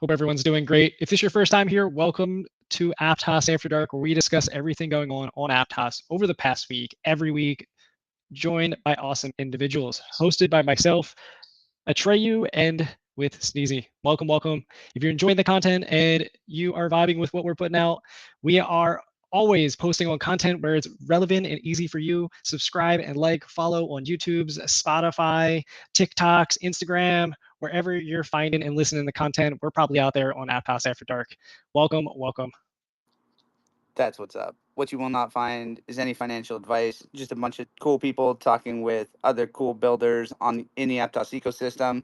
Hope everyone's doing great. If this is your first time here, welcome to Aptos After Dark, where we discuss everything going on Aptos over the past week, every week, joined by awesome individuals, hosted by myself, Atreyu, and with Sneezy. Welcome, welcome. If you're enjoying the content and you are vibing with what we're putting out, we are always posting on content where it's relevant and easy for you. Subscribe and follow on YouTube's, Spotify, TikToks, Instagram, wherever you're finding and listening to content. We're probably out there on Aptos After Dark. Welcome, welcome. That's what's up. What you will not find is any financial advice, just a bunch of cool people talking with other cool builders in the Aptos ecosystem.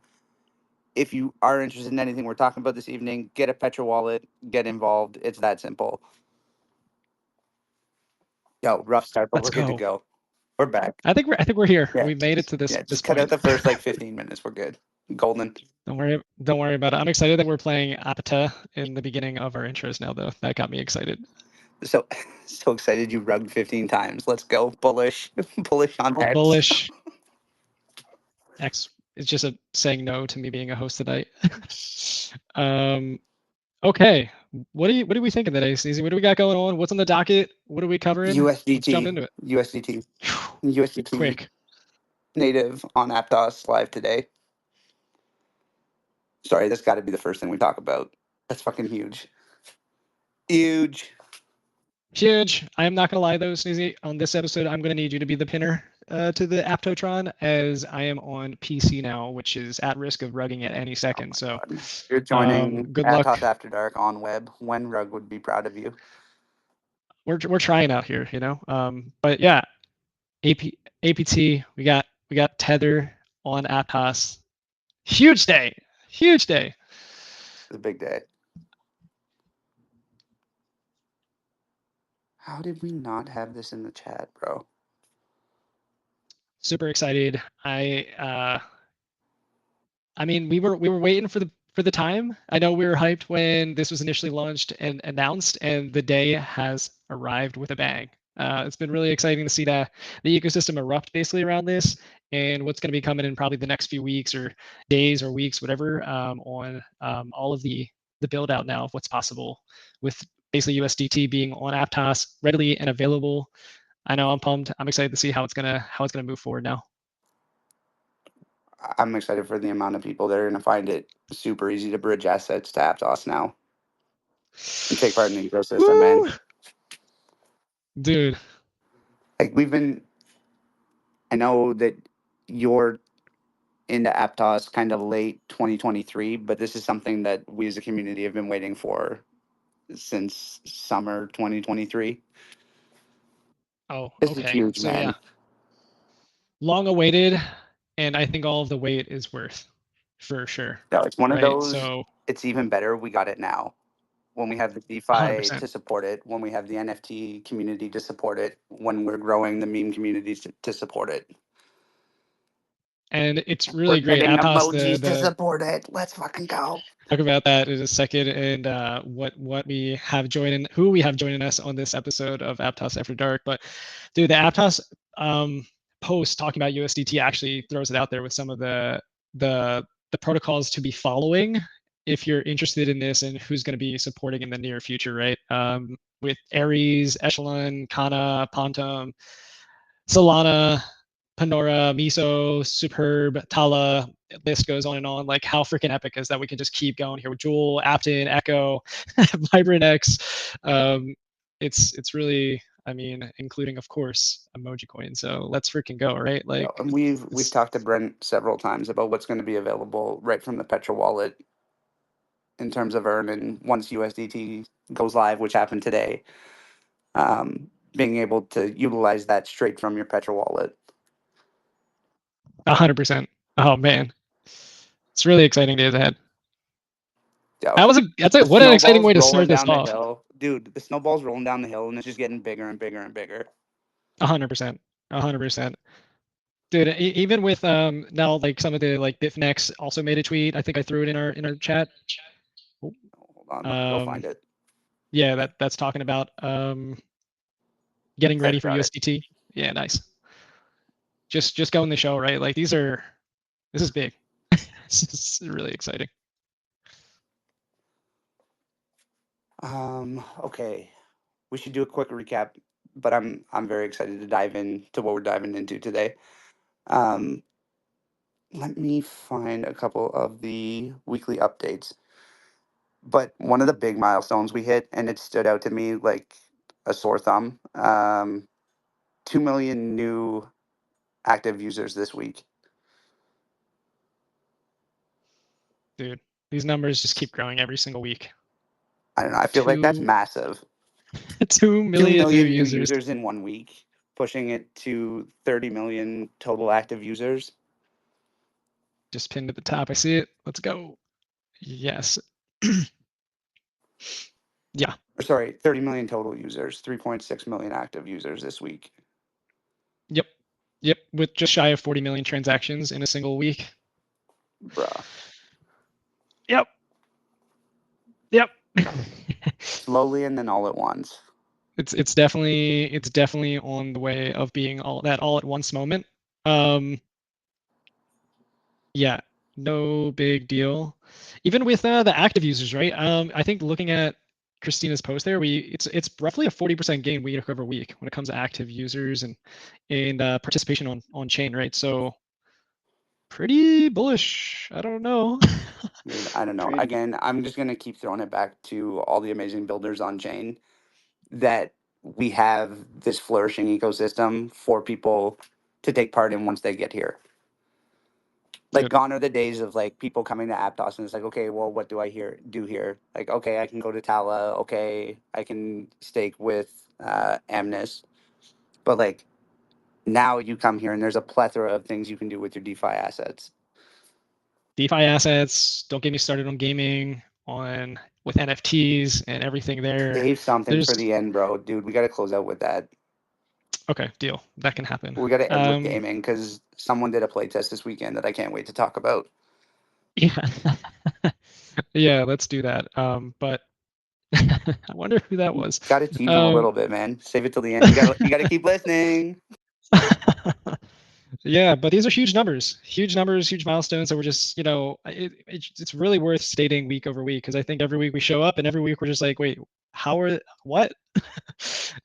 If you are interested in anything we're talking about this evening, get a Petra wallet, get involved. It's that simple. Yo, rough start, but Let's we're good to go. go. We're back. I think we're here. Yeah, We made it to this just cut point. out the first 15 minutes. We're good. Golden. Don't worry about it. I'm excited that we're playing Apata in the beginning of our intros now, though. That got me excited. So excited you rugged 15 times. Let's go. Bullish. Bullish on X. Bullish. X is just saying no to me being a host tonight. Okay. What are we thinking today, Sneezy? What do we got going on? What's on the docket? What are we covering? USDT. Let's jump into it. USDT. Quick. Native on Aptos live today. Sorry, that's got to be the first thing we talk about. That's fucking huge. Huge. Huge. I am not going to lie, though, Sneezy. On this episode, I'm going to need you to be the pinner to the Aptotron, as I am on PC now, which is at risk of rugging at any second. So you're joining good Aptos luck. After Dark on web. When Rug would be proud of you. We're trying out here, But yeah, APT. We got Tether on Aptos. Huge day. Huge day. It's a big day. How did we not have this in the chat, bro? Super excited. I mean, we were waiting for the time. I know we were hyped when this was initially launched and announced, and the day has arrived with a bang. It's been really exciting to see the ecosystem erupt basically around this, and what's going to be coming in probably the next few weeks or days or weeks, whatever, on all of the build out now of what's possible with basically USDT being on Aptos readily and available. I know I'm pumped. I'm excited to see how it's gonna move forward now. I'm excited for the amount of people that are going to find it super easy to bridge assets to Aptos now and take part in the ecosystem, Woo! man. Dude. Like I know that you're into Aptos kind of late 2023, but this is something that we as a community have been waiting for since summer 2023. Oh, This okay. is huge, So man. yeah, long awaited, and I think all of the wait is worth, for sure. No, it's one of Right. those. So It's even better. We got it now. When we have the DeFi 100%. to support it, when we have the NFT community to support it, when we're growing the meme communities to support it. And it's We're really great. getting Aptos, emojis to support it. Let's fucking go. talk about that in a second, and what we have joining, who we have joining us on this episode of Aptos After Dark. But dude, the Aptos post talking about USDT actually throws it out there with some of the protocols to be following if you're interested in this and who's going to be supporting in the near future, right? With Aries, Echelon, Kana, Pontum, Solana, Panora, Miso, Superb, Tala, list goes on and on. Like, how freaking epic is that? We can just keep going here with Jewel, Apton, Echo, Vibrant X. It's really, I mean, including of course Emoji Coin. So let's freaking go, right? Like, and we've talked to Brent several times about what's going to be available right from the Petra wallet in terms of earning once USDT goes live, which happened today. Being able to utilize that straight from your Petra wallet. 100%. Oh man, it's really exciting days ahead. Yeah, What an exciting way to start this off. Hill. Dude, the snowball's rolling down the hill and it's just getting bigger and bigger and bigger. 100%. 100%. Dude, even with now like some of the like Bitfinex also made a tweet. I think I threw it in our chat. Hold on, go find it. Yeah, that's talking about getting ready for USDT. Yeah, nice. Just going the show, right? Like this is big. This is really exciting. Okay, we should do a quick recap, but I'm very excited to dive into what we're diving into today. Um, Let me find a couple of the weekly updates. But one of the big milestones we hit, and it stood out to me like a sore thumb. 2 million new active users this week. Dude, these numbers just keep growing every single week. I don't know. I feel like that's Two massive. 2 Two million new million new users. users in 1 week, pushing it to 30 million total active users. Just pinned at the top. I see it. Let's go. Yes. Yeah. Or sorry, 30 million total users, 3.6 million active users this week. Yep. Yep. With just shy of 40 million transactions in a single week. Bruh. Yep. Yep. Slowly and then all at once. It's definitely on the way of being all at once moment. Yeah, no big deal. Even with the active users, right? I think looking at Christina's post there, it's roughly a 40% gain week over week when it comes to active users and participation on chain, right? So pretty bullish. I don't know. Dude, I don't know. Pretty. Again, I'm just gonna keep throwing it back to all the amazing builders on chain that we have this flourishing ecosystem for people to take part in once they get here. Like Dude, gone are the days of like people coming to Aptos and it's like, okay, well, what do I do here? Like, okay, I can go to Tala. Okay, I can stake with Amnes. But like now you come here and there's a plethora of things you can do with your DeFi assets. DeFi assets. Don't get me started on gaming, on with NFTs and everything there. Save something There's for the end, bro. Dude, we got to close out with that. okay, deal. That can happen. We got to end with gaming because someone did a playtest this weekend that I can't wait to talk about. Yeah. Yeah, let's do that. But I wonder who that was. Got to tease them a Um, little bit, man. Save it till the end. You got to keep listening. yeah, but these are huge numbers, huge milestones. So we're just, it's really worth stating week over week because I think every week we show up and every week we're just like, wait, what?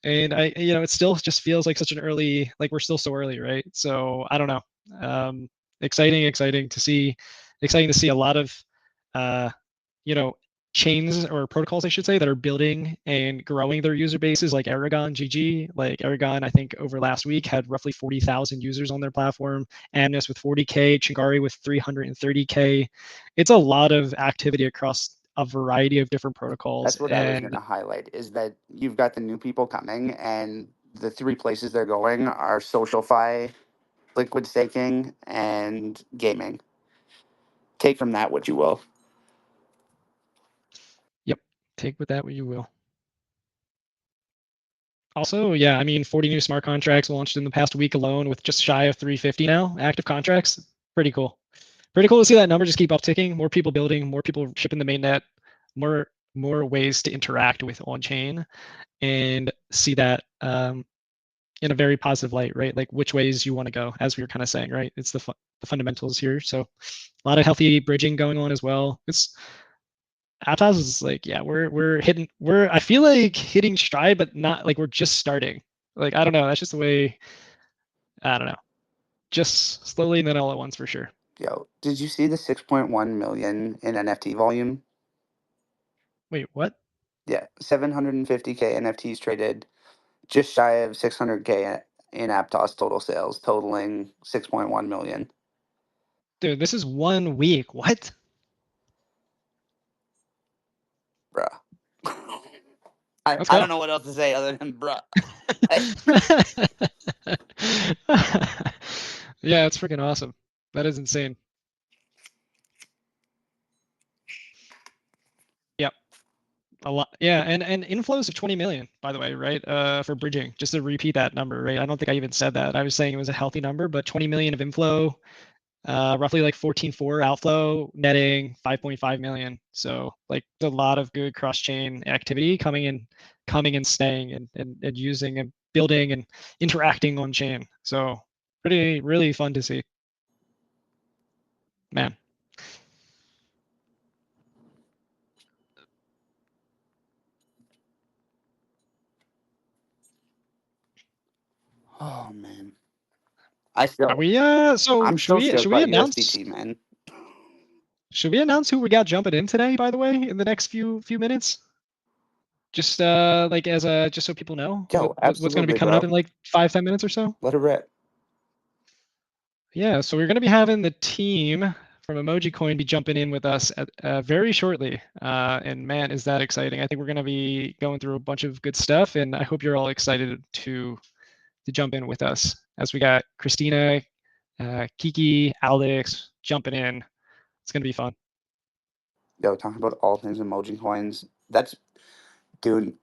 And it still just feels like such an early, like we're still so early, right? So I don't know. Um, exciting to see a lot of, uh, you know, chains or protocols, I should say, that are building and growing their user bases, like Aragon GG. Like Aragon, I think over last week had roughly 40,000 users on their platform. Amnes with 40K, Chingari with 330K. It's a lot of activity across a variety of different protocols. That's what I was going And to highlight is that you've got the new people coming and the three places they're going are SocialFi, liquid staking, and gaming. Take from that what you will. yep, take with that what you will. Also, yeah, I mean, 40 new smart contracts launched in the past week alone with just shy of 350 now active contracts. Pretty cool. Pretty cool to see that number just keep upticking. More people building, more people shipping the mainnet, more ways to interact with on chain, and see that in a very positive light, right? Like which ways you want to go, as we were kind of saying, right? It's the fundamentals here. So a lot of healthy bridging going on as well. It's Aptos is like, yeah, I feel like hitting stride, but not like we're just starting. Like, I don't know. That's just the way, I don't know. Just slowly and then all at once for sure. Yo, did you see the 6.1 million in NFT volume? Wait, what? Yeah, 750K NFTs traded, just shy of 600K in Aptos total sales, totaling 6.1 million. Dude, this is 1 week. What? Bruh. I, Let's I go. don't know what else to say other than bruh. Yeah, it's freaking awesome. That is insane. Yep. A lot. Yeah, and inflows of 20 million, by the way, right? For bridging. Just to repeat that number, right? I don't think I even said that. I was saying it was a healthy number, but 20 million of inflow, roughly like 14.4 outflow, netting 5.5 million. So like a lot of good cross-chain activity coming and staying and using and building and interacting on chain. So pretty really fun to see. Man. Oh man, Are we so I'm still stoked should we about announce USDT, man. who we got jumping in today, by the way, in the next few minutes? Just like as a just so people know Yo, what's going to be absolutely, coming up bro. in like 5-10 minutes or so. Let it rip. Yeah, so we're going to be having the team from Emoji Coin be jumping in with us very shortly. And man, is that exciting! I think we're going to be going through a bunch of good stuff, and I hope you're all excited to jump in with us as we got Christina, Kiki, Alex jumping in. It's going to be fun. Yo, talking about all things emoji coins. Dude,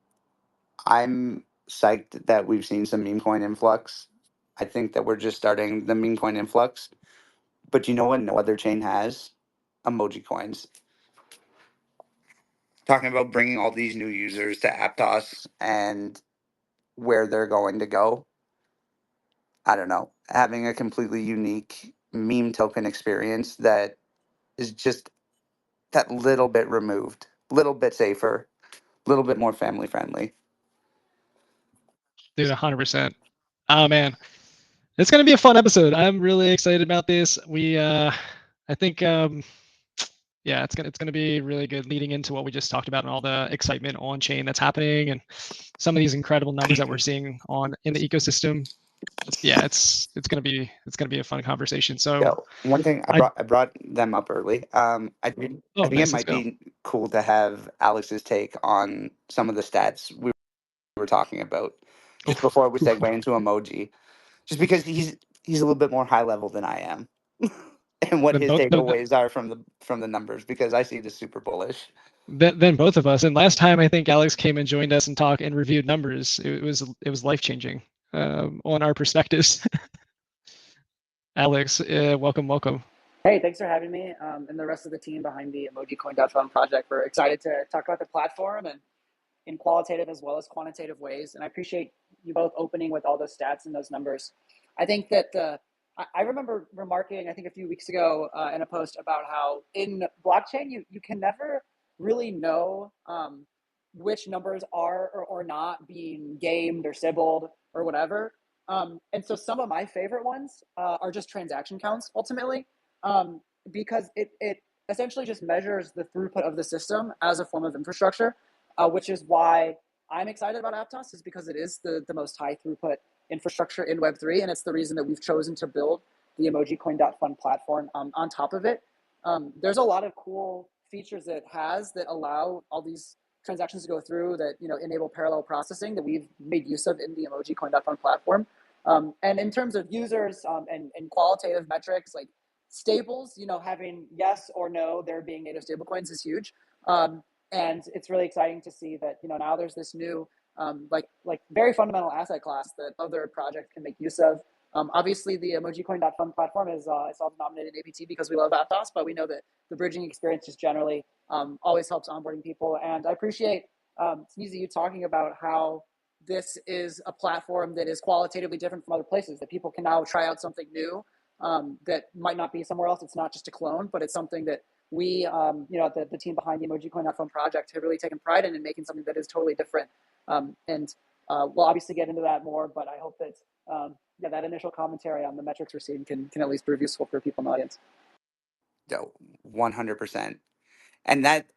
I'm psyched that we've seen some meme coin influx. I think that we're just starting the meme coin influx. But you know what no other chain has? Emoji coins. Talking about bringing all these new users to Aptos and where they're going to go. I don't know. Having a completely unique meme token experience that is just that little bit removed, little bit safer, little bit more family friendly. Dude, 100%. Oh man, it's going to be a fun episode. I'm really excited about this. I think yeah, it's gonna be really good leading into what we just talked about and all the excitement on chain that's happening and some of these incredible numbers that we're seeing on in the ecosystem. Yeah, it's gonna be a fun conversation. So Yo, one thing I I brought them up early. I oh think it nice, let's might go. be cool to have Alex's take on some of the stats we were talking about just Oof. before we segue into emoji. Just because he's a little bit more high level than I am, and what Then his both takeaways are from the numbers because I see the super bullish. then both of us. And last time I think Alex came and joined us and talked and reviewed numbers. It was life changing on our perspectives. Alex, welcome. Hey, thanks for having me and the rest of the team behind the emojicoin.fun project. We're excited to talk about the platform and in qualitative as well as quantitative ways. And I appreciate you both opening with all those stats and those numbers. I think that I remember remarking, I think a few weeks ago in a post about how in blockchain, you can never really know which numbers are or not being gamed or sibbled or whatever. And so some of my favorite ones are just transaction counts ultimately, um, because it essentially just measures the throughput of the system as a form of infrastructure, which is why I'm excited about Aptos, is because it is the most high throughput infrastructure in Web3, and it's the reason that we've chosen to build the emojicoin.fun platform on top of it. There's a lot of cool features that it has that allow all these transactions to go through that enable parallel processing that we've made use of in the emojicoin.fun platform. And in terms of users and qualitative metrics like stables, having yes or no there being native stablecoins is huge. And it's really exciting to see that now there's this new like very fundamental asset class that other projects can make use of. Obviously, the emojicoin.fun platform is self-nominated APT because we love Aptos, but we know that the bridging experience just generally always helps onboarding people. And I appreciate Sneezy, you talking about how this is a platform that is qualitatively different from other places, that people can now try out something new that might not be somewhere else. It's not just a clone, but it's something that we, the team behind the emojicoin.fun project have really taken pride in making something that is totally different. And we'll obviously get into that more, but I hope that that initial commentary on the metrics we're seeing can at least prove useful for people in the audience. Yo, 100%. And that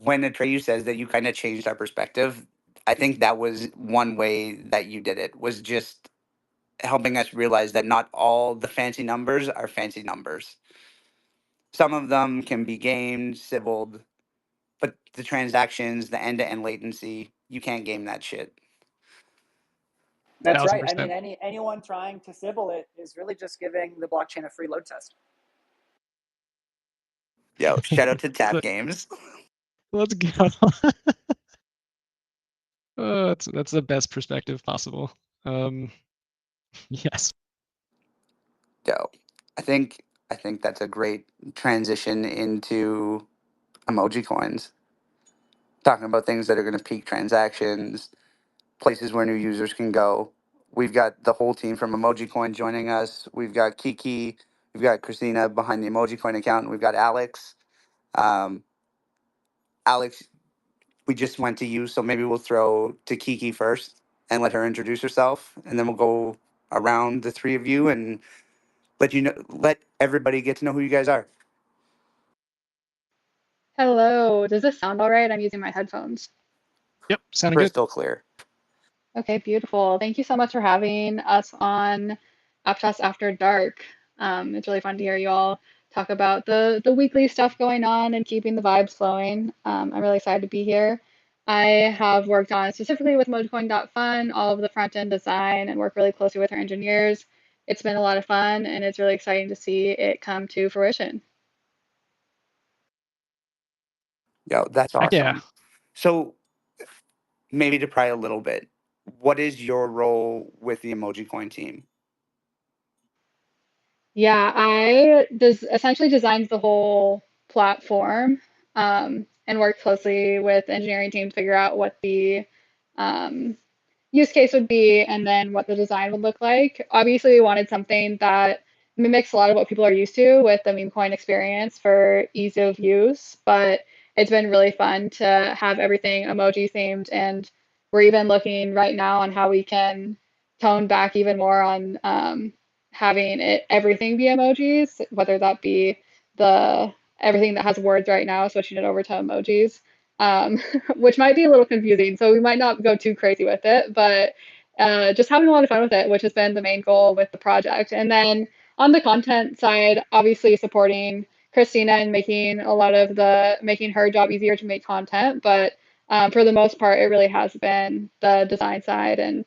when Atreyu says that you kind of changed our perspective, I think that was one way that you did it, was just helping us realize that not all the fancy numbers are fancy numbers. Some of them can be gamed, civiled, but the transactions, the end-to-end latency, you can't game that shit. That's Thousand right. I mean, percent. anyone trying to Sybil it is really just giving the blockchain a free load test. Yo, shout out to Tap Games. Let's go. Oh, that's the best perspective possible. Yes. Yo, I think that's a great transition into emoji coins. Talking about things that are going to peak transactions, places where new users can go. We've got the whole team from Emoji Coin joining us. We've got Kiki, we've got Christina behind the Emoji Coin account, and we've got Alex. Um, Alex, we just went to you, so maybe we'll throw to Kiki first and let her introduce herself, and then we'll go around the three of you and let everybody get to know who you guys are. Hello, does this sound all right? I'm using my headphones. Yep, sounding good. Crystal clear. Okay, beautiful. Thank you so much for having us on Aptos After Dark. It's really fun to hear you all talk about the weekly stuff going on and keeping the vibes flowing. I'm really excited to be here. I have worked on specifically with emojicoin.fun, all of the front end design, and work really closely with our engineers. It's been a lot of fun, and it's really exciting to see it come to fruition. Yo, that's Heck awesome. yeah. So maybe to pry a little bit, what is your role with the Emoji Coin team? Yeah, I essentially designed the whole platform and worked closely with the engineering team to figure out what the um, use case would be and then what the design would look like. Obviously, we wanted something that mimics a lot of what people are used to with the meme coin experience for ease of use, but it's been really fun to have everything emoji themed, and we're even looking right now on how we can tone back even more on having everything be emojis, whether that be the everything that has words right now, switching it over to emojis, which might be a little confusing. So we might not go too crazy with it, but just having a lot of fun with it, which has been the main goal with the project. And then on the content side, obviously supporting Christina and making her job easier to make content. But for the most part, it really has been the design side and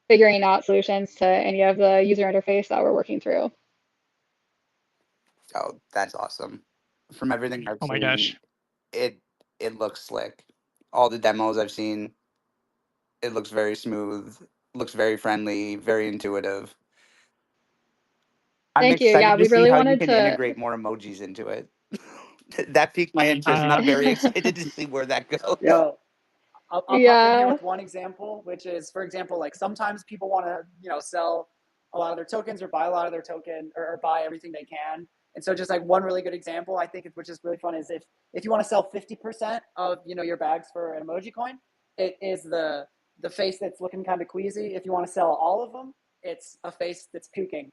figuring out solutions to any of the user interface that we're working through. Oh, that's awesome. From everything I've Oh my seen, gosh. it looks slick. All the demos I've seen, it looks very smooth, looks very friendly, very intuitive. I'm Thank you. Yeah, excited to we see really how you wanted can to. integrate more emojis into it. That piqued my interest, and I'm very excited to see where that goes. Yo, I'll pop in here Yeah. with one example, which is, for example, like sometimes people want to, sell a lot of their tokens or buy a lot of their token or buy everything they can. And so just like one really good example, I think, which is really fun, is if you want to sell 50% of, your bags for an emoji coin, it is the face that's looking kind of queasy. If you want to sell all of them, it's a face that's puking.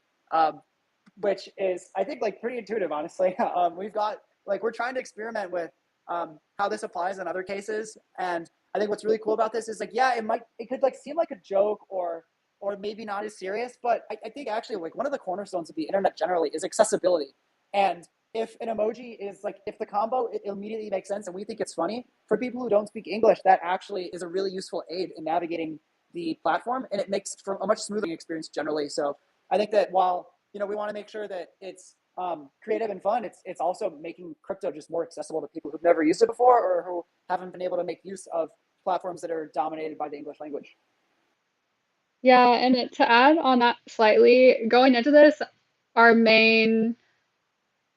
Which is, I think, like pretty intuitive, honestly. We've got we're trying to experiment with how this applies in other cases, and I think what's really cool about this is yeah, it could seem like a joke or maybe not as serious, but I think actually one of the cornerstones of the internet generally is accessibility. And if an emoji is if the combo, it immediately makes sense and we think it's funny, for people who don't speak English, that actually is a really useful aid in navigating the platform, and it makes for a much smoother experience generally. So I think that while we want to make sure that it's creative and fun, it's also making crypto just more accessible to people who've never used it before or who haven't been able to make use of platforms that are dominated by the English language. Yeah, and to add on that slightly, going into this, our main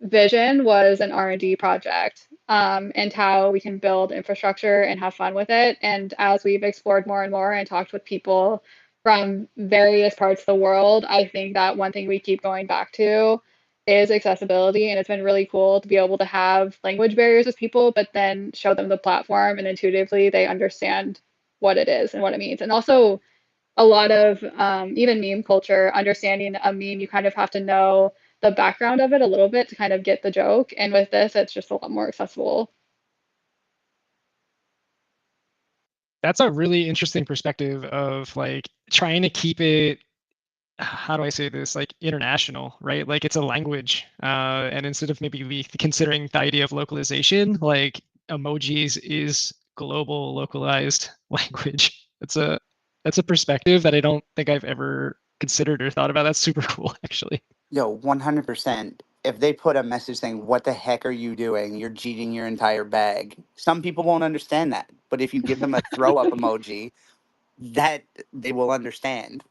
vision was an R&D project, and how we can build infrastructure and have fun with it. And as we've explored more and more and talked with people from various parts of the world, I think that one thing we keep going back to is accessibility. And it's been really cool to be able to have language barriers with people, but then show them the platform and intuitively they understand what it is and what it means. And also a lot of even meme culture, understanding a meme, you kind of have to know the background of it a little bit to kind of get the joke. And with this, it's just a lot more accessible. That's a really interesting perspective of like trying to keep it, how do I say this, like international, right? Like it's a language. And instead of maybe considering the idea of localization, like emojis is global localized language. That's a perspective that I don't think I've ever considered or thought about. That's super cool, actually. Yo, 100%. If they put a message saying, "What the heck are you doing? You're cheating your entire bag." Some people won't understand that. But if you give them a throw up emoji, that they will understand.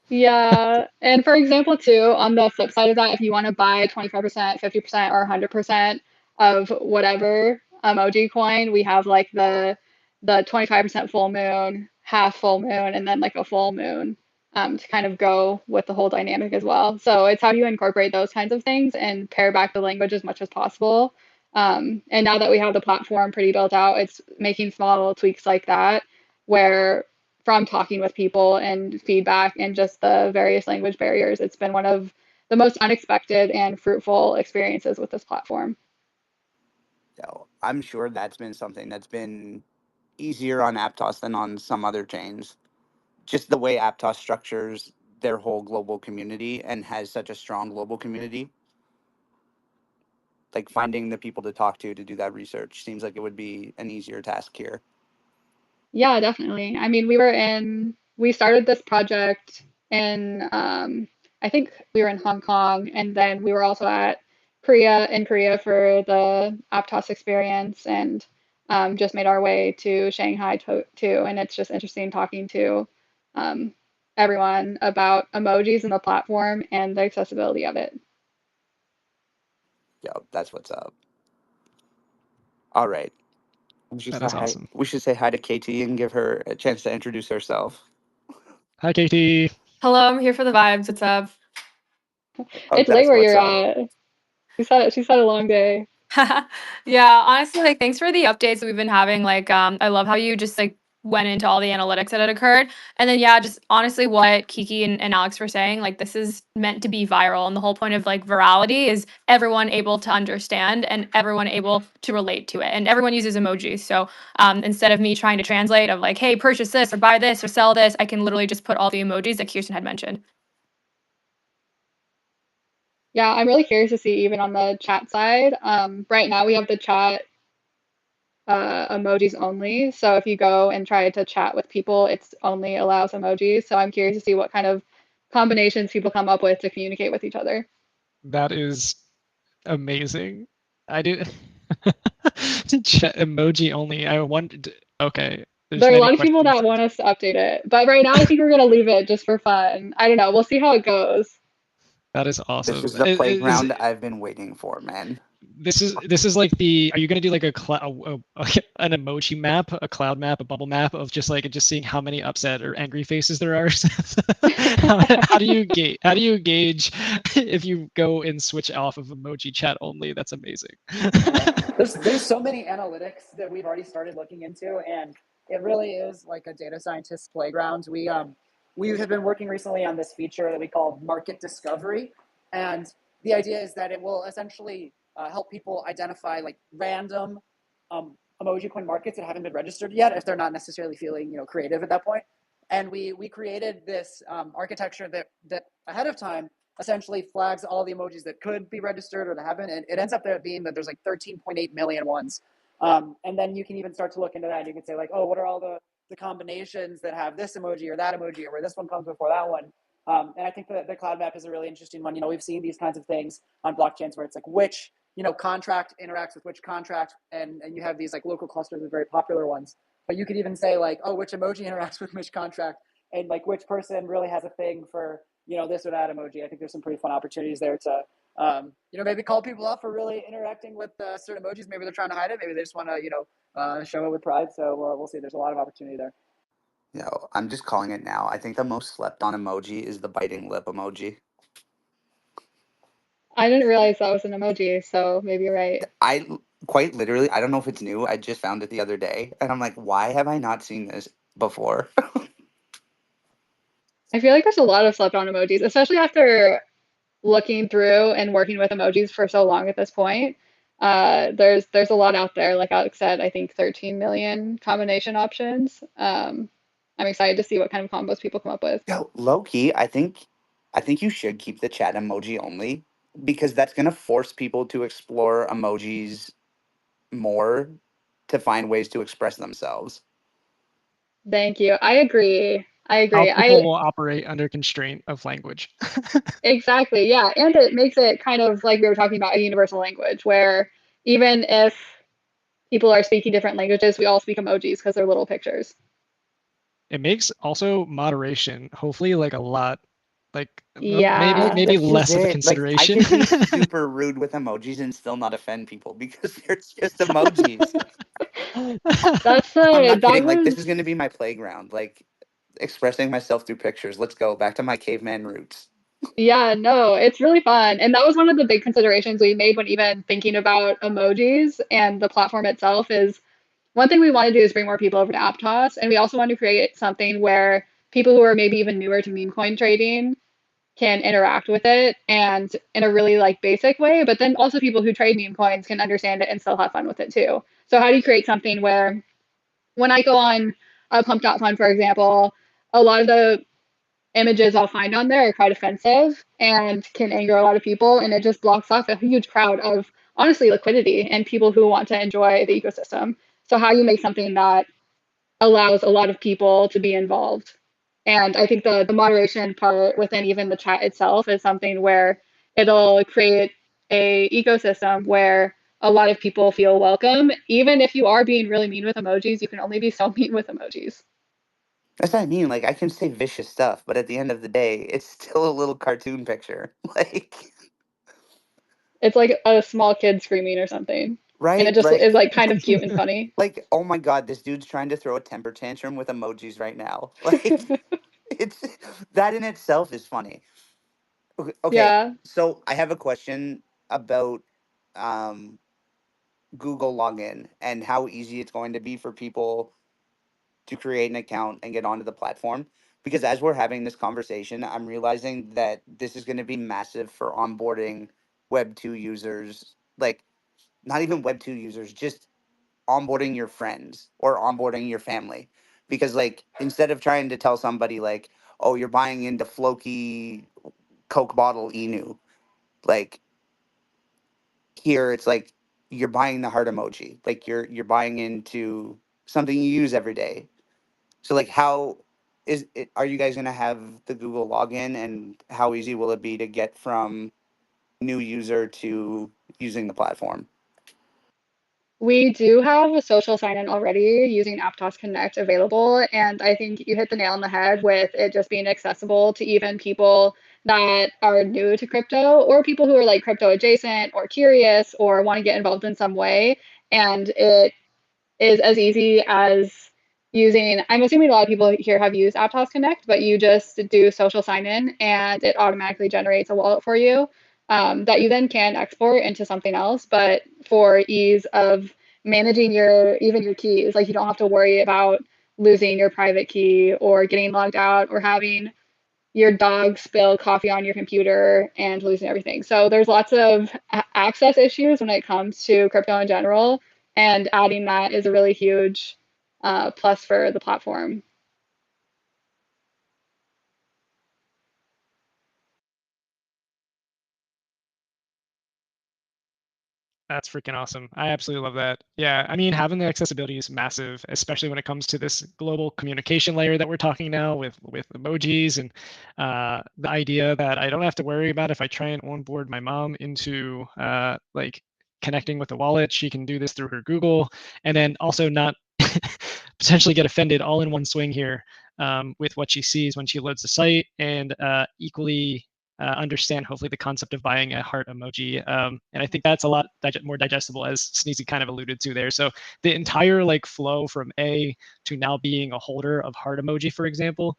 Yeah. And for example, too, on the flip side of that, if you want to buy 25%, 50%, or 100% of whatever emoji coin, we have like the 25% full moon, half full moon, and then like a full moon, to kind of go with the whole dynamic as well. So it's how do you incorporate those kinds of things and pare back the language as much as possible. And now that we have the platform pretty built out, it's making small little tweaks like that where from talking with people and feedback and just the various language barriers, it's been one of the most unexpected and fruitful experiences with this platform. So I'm sure that's been something that's been easier on Aptos than on some other chains. Just the way Aptos structures their whole global community and has such a strong global community. Like finding the people to talk to do that research seems like it would be an easier task here. Yeah, definitely. I mean, we started this project in, I think we were in Hong Kong, and then we were also in Korea for the Aptos experience, and just made our way to Shanghai too. And it's just interesting talking to um, everyone about emojis and the platform and the accessibility of it. Yeah, that's what's up. All right. That is awesome. We should say hi to Katie and give her a chance to introduce herself. Hi, Katie. Hello, I'm here for the vibes. What's up? Oh, It's late that's where what's you're up. at. She said a long day. Yeah, honestly, like thanks for the updates that we've been having. Like, I love how you just like went into all the analytics that had occurred. And then yeah, just honestly what Kiki and Alex were saying, like this is meant to be viral. And the whole point of like virality is everyone able to understand and everyone able to relate to it. And everyone uses emojis. So instead of me trying to translate of like, hey, purchase this or buy this or sell this, I can literally just put all the emojis that Kirsten had mentioned. Yeah, I'm really curious to see even on the chat side. Right now we have the chat emojis only. So if you go and try to chat with people, it's only allows emojis. So I'm curious to see what kind of combinations people come up with to communicate with each other. That is amazing. I did emoji only. I wanted. Okay, there's There are a many lot of people questions. that want us to update it, but right now I think we're gonna leave it just for fun. I don't know. We'll see how it goes. That is This awesome. is the playground I've been waiting for, man. This is like the. Are you gonna do like an emoji map, a cloud map, a bubble map of just seeing how many upset or angry faces there are? How do you gauge if you go and switch off of emoji chat only? That's amazing. There's so many analytics that we've already started looking into, and it really is like a data scientist's playground. We have been working recently on this feature that we call market discovery, and the idea is that it will essentially help people identify like random emoji coin markets that haven't been registered yet if they're not necessarily feeling creative at that point. And we created this architecture that ahead of time essentially flags all the emojis that could be registered or that haven't, and it ends up there being that there's like 13.8 million ones. And then you can even start to look into that, and you can say like, oh, what are all the combinations that have this emoji or that emoji, or where this one comes before that one. And I think that the cloud map is a really interesting one. We've seen these kinds of things on blockchains where it's like which contract interacts with which contract, and you have these like local clusters of very popular ones. But you could even say like, oh, which emoji interacts with which contract, and like which person really has a thing for this or that emoji. I think there's some pretty fun opportunities there to maybe call people up for really interacting with certain emojis. Maybe they're trying to hide it. Maybe they just want to show it with pride. So we'll see. There's a lot of opportunity there. I'm just calling it now. I think the most slept on emoji is the biting lip emoji. I didn't realize that was an emoji, so maybe you're right. I quite literally, I don't know if it's new. I just found it the other day, and I'm like, why have I not seen this before? I feel like there's a lot of slept on emojis, especially after looking through and working with emojis for so long at this point. There's a lot out there. Like Alex said, I think 13 million combination options. I'm excited to see what kind of combos people come up with. Yo, low key, I think you should keep the chat emoji only because that's gonna force people to explore emojis more to find ways to express themselves. Thank you. I agree. I How agree. people will operate under constraint of language. Exactly. Yeah. And it makes it kind of like we were talking about a universal language where even if people are speaking different languages, we all speak emojis because they're little pictures. It makes also moderation, hopefully, like a lot, like Yeah. maybe This is less of a it. Like I consideration. could be super rude with emojis and still not offend people because they're just emojis. That's I'm the not that kidding. Like was this is gonna be my playground. Like expressing myself through pictures. Let's go back to my caveman roots. Yeah, no, it's really fun. And that was one of the big considerations we made when even thinking about emojis and the platform itself is one thing we want to do is bring more people over to Aptos, and we also want to create something where people who are maybe even newer to meme coin trading can interact with it and in a really like basic way, but then also people who trade meme coins can understand it and still have fun with it too. So how do you create something where when I go on pump.fun, for example, a lot of the images I'll find on there are quite offensive and can anger a lot of people, and it just blocks off a huge crowd of honestly liquidity and people who want to enjoy the ecosystem. So how you make something that allows a lot of people to be involved. And I think the moderation part within even the chat itself is something where it'll create a ecosystem where a lot of people feel welcome. Even if you are being really mean with emojis, you can only be so mean with emojis. That's what I mean. Like, I can say vicious stuff, but at the end of the day, it's still a little cartoon picture. Like, It's like a small kid screaming or something. And it right? just Like, is like kind of cute and funny. like, oh my god, this dude's trying to throw a temper tantrum with emojis right now. Like, it's that in itself is funny. Okay, Yeah. so I have a question about um, Google login and how easy it's going to be for people to create an account and get onto the platform. Because as we're having this conversation, I'm realizing that this is going to be massive for onboarding Web 2 users. Like, not even Web 2 users, just onboarding your friends or onboarding your family. Because, like, instead of trying to tell somebody, like, oh, you're buying into Floki Coke bottle Inu, like, here it's like you're buying the heart emoji. Like, you're buying into something you use every day. So, like, how is it, are you guys going to have the Google login, and how easy will it be to get from new user to using the platform? We do have a social sign-in already using Aptos Connect available, and I think you hit the nail on the head with it just being accessible to even people that are new to crypto or people who are like crypto adjacent or curious or want to get involved in some way. And it is as easy as using, I'm assuming a lot of people here have used Aptos Connect, but you just do social sign in and it automatically generates a wallet for you that you then can export into something else. But for ease of managing your, even your keys, like you don't have to worry about losing your private key or getting logged out or having your dog spill coffee on your computer and losing everything. So there's lots of access issues when it comes to crypto in general, and adding that is a really huge plus for the platform. That's freaking awesome. I absolutely love that. Yeah, I mean, having the accessibility is massive, especially when it comes to this global communication layer that we're talking now with emojis and the idea that I don't have to worry about if I try and onboard my mom into like connecting with the wallet. She can do this through her Google, and then also not potentially get offended all in one swing here with what she sees when she loads the site, and equally understand hopefully the concept of buying a heart emoji. And I think that's a lot more digestible, as Sneezy kind of alluded to there. So the entire like flow from A to now being a holder of heart emoji, for example,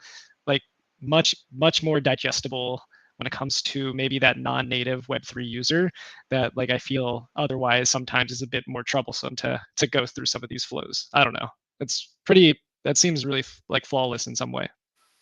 like much more digestible when it comes to maybe that non-native Web3 user that like I feel otherwise sometimes is a bit more troublesome to go through some of these flows. I don't know. It's pretty. That seems really like flawless in some way.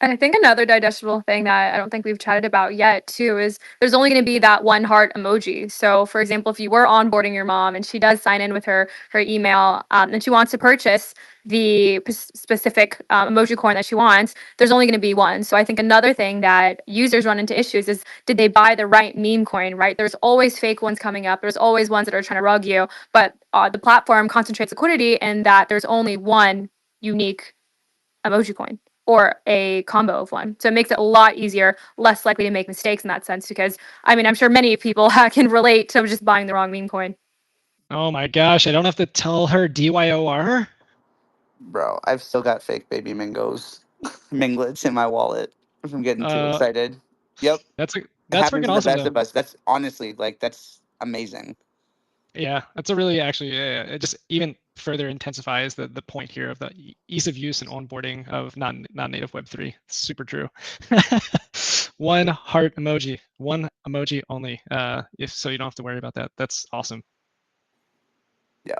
And I think another digestible thing that I don't think we've chatted about yet too is there's only going to be that one heart emoji. So, for example, if you were onboarding your mom and she does sign in with her email and she wants to purchase the specific emoji coin that she wants, there's only going to be one. So I think another thing that users run into issues is, did they buy the right meme coin? Right? There's always fake ones coming up. There's always ones that are trying to rug you. But the platform concentrates liquidity in that there's only one unique emoji coin or a combo of one. So it makes it a lot easier, less likely to make mistakes in that sense. Because I mean, I'm sure many people can relate to just buying the wrong meme coin. Oh my gosh, I don't have to tell her DYOR? Bro, I've still got fake baby Mingos, Minglets in my wallet from getting too Uh, excited. Yep, that's it that's happens freaking to the awesome best though. of us. That's honestly, like, that's amazing. Yeah, that's a really actually, yeah, it just even further intensifies the point here of the ease of use and onboarding of non-native Web3. It's super true. One heart emoji, one emoji only. If so, you don't have to worry about that. That's awesome.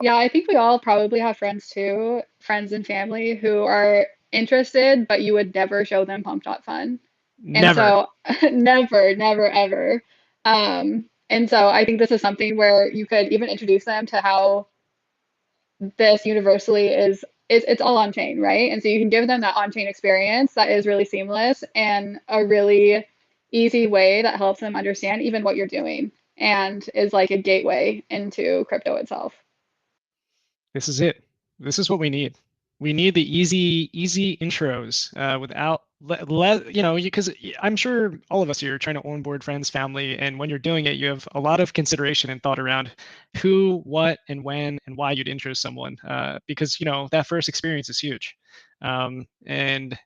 Yeah, I think we all probably have friends too, friends and family who are interested, but you would never show them pump.fun. And Never. so never, never, ever. And so I think this is something where you could even introduce them to how this universally is it's all on chain, right? And so you can give them that on chain experience that is really seamless and a really easy way that helps them understand even what you're doing and is like a gateway into crypto itself. This is it. This is what we need. We need the easy intros without because I'm sure all of us here are trying to onboard friends, family, and when you're doing it, you have a lot of consideration and thought around who, what, and when, and why you'd intro someone, because that first experience is huge, and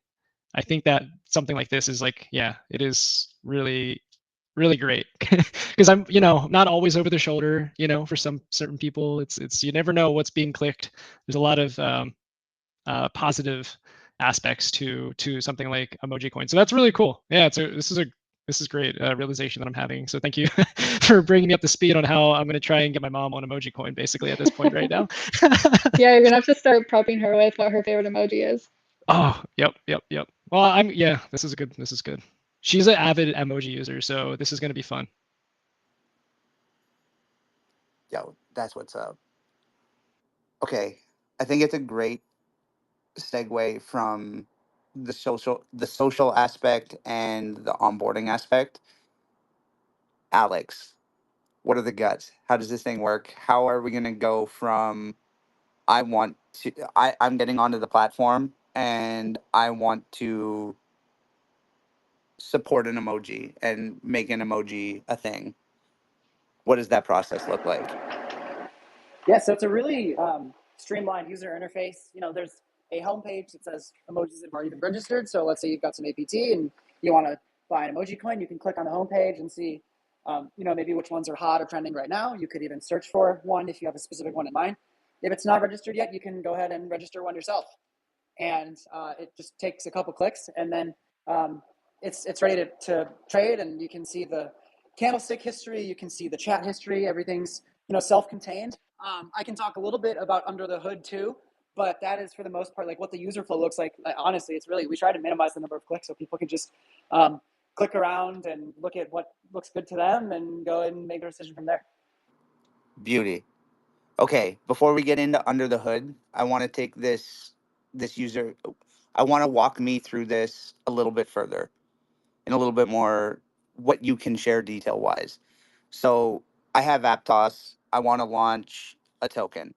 I think that something like this is like, yeah, it is really really great because I'm not always over the shoulder for some certain people. It's you never know what's being clicked. There's a lot of positive aspects to something like Emoji Coin, so that's really cool. Yeah, this is great realization that I'm having, so thank you for bringing me up to speed on how I'm going to try and get my mom on Emoji Coin basically at this point right now. Yeah, you're gonna have to start prepping her with what her favorite emoji is. Oh, yep. Well, this is good. She's an avid emoji user, so this is going to be fun. Yo, that's what's up. Okay, I think it's a great segue from the social aspect and the onboarding aspect. Alex, what are the guts? How does this thing work? How are we going to go from I'm getting onto the platform and I want to support an emoji and make an emoji a thing? What does that process look like? Yeah, so it's a really streamlined user interface. There's a homepage that says emojis have already been registered. So let's say you've got some APT and you want to buy an emoji coin, you can click on the homepage and see, maybe which ones are hot or trending right now. You could even search for one if you have a specific one in mind. If it's not registered yet, you can go ahead and register one yourself. And it just takes a couple clicks, and then it's ready to trade, and you can see the candlestick history, you can see the chat history, everything's self-contained. I can talk a little bit about under the hood too, but that is for the most part like what the user flow looks like. Honestly, it's really, we try to minimize the number of clicks so people can just click around and look at what looks good to them and go and make their decision from there. Beauty. Okay, before we get into under the hood, I want to take this user. I want to walk me through this a little bit further and a little bit more what you can share detail wise. So I have Aptos. I want to launch a token.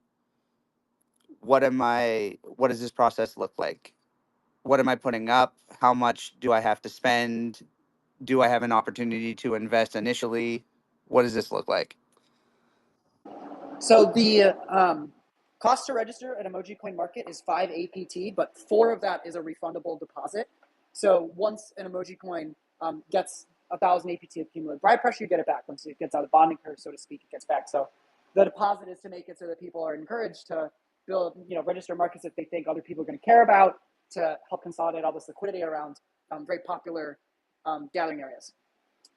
What does this process look like? What am I putting up? How much do I have to spend? Do I have an opportunity to invest initially? What does this look like? So the cost to register at Emoji Coin Market is 5 APT, but 4 of that is a refundable deposit. So once an Emoji Coin gets 1,000 APT of cumulative bribe pressure, you get it back. Once it gets out of the bonding curve, so to speak, it gets back. So the deposit is to make it so that people are encouraged to build, register markets that they think other people are going to care about, to help consolidate all this liquidity around very popular gathering areas.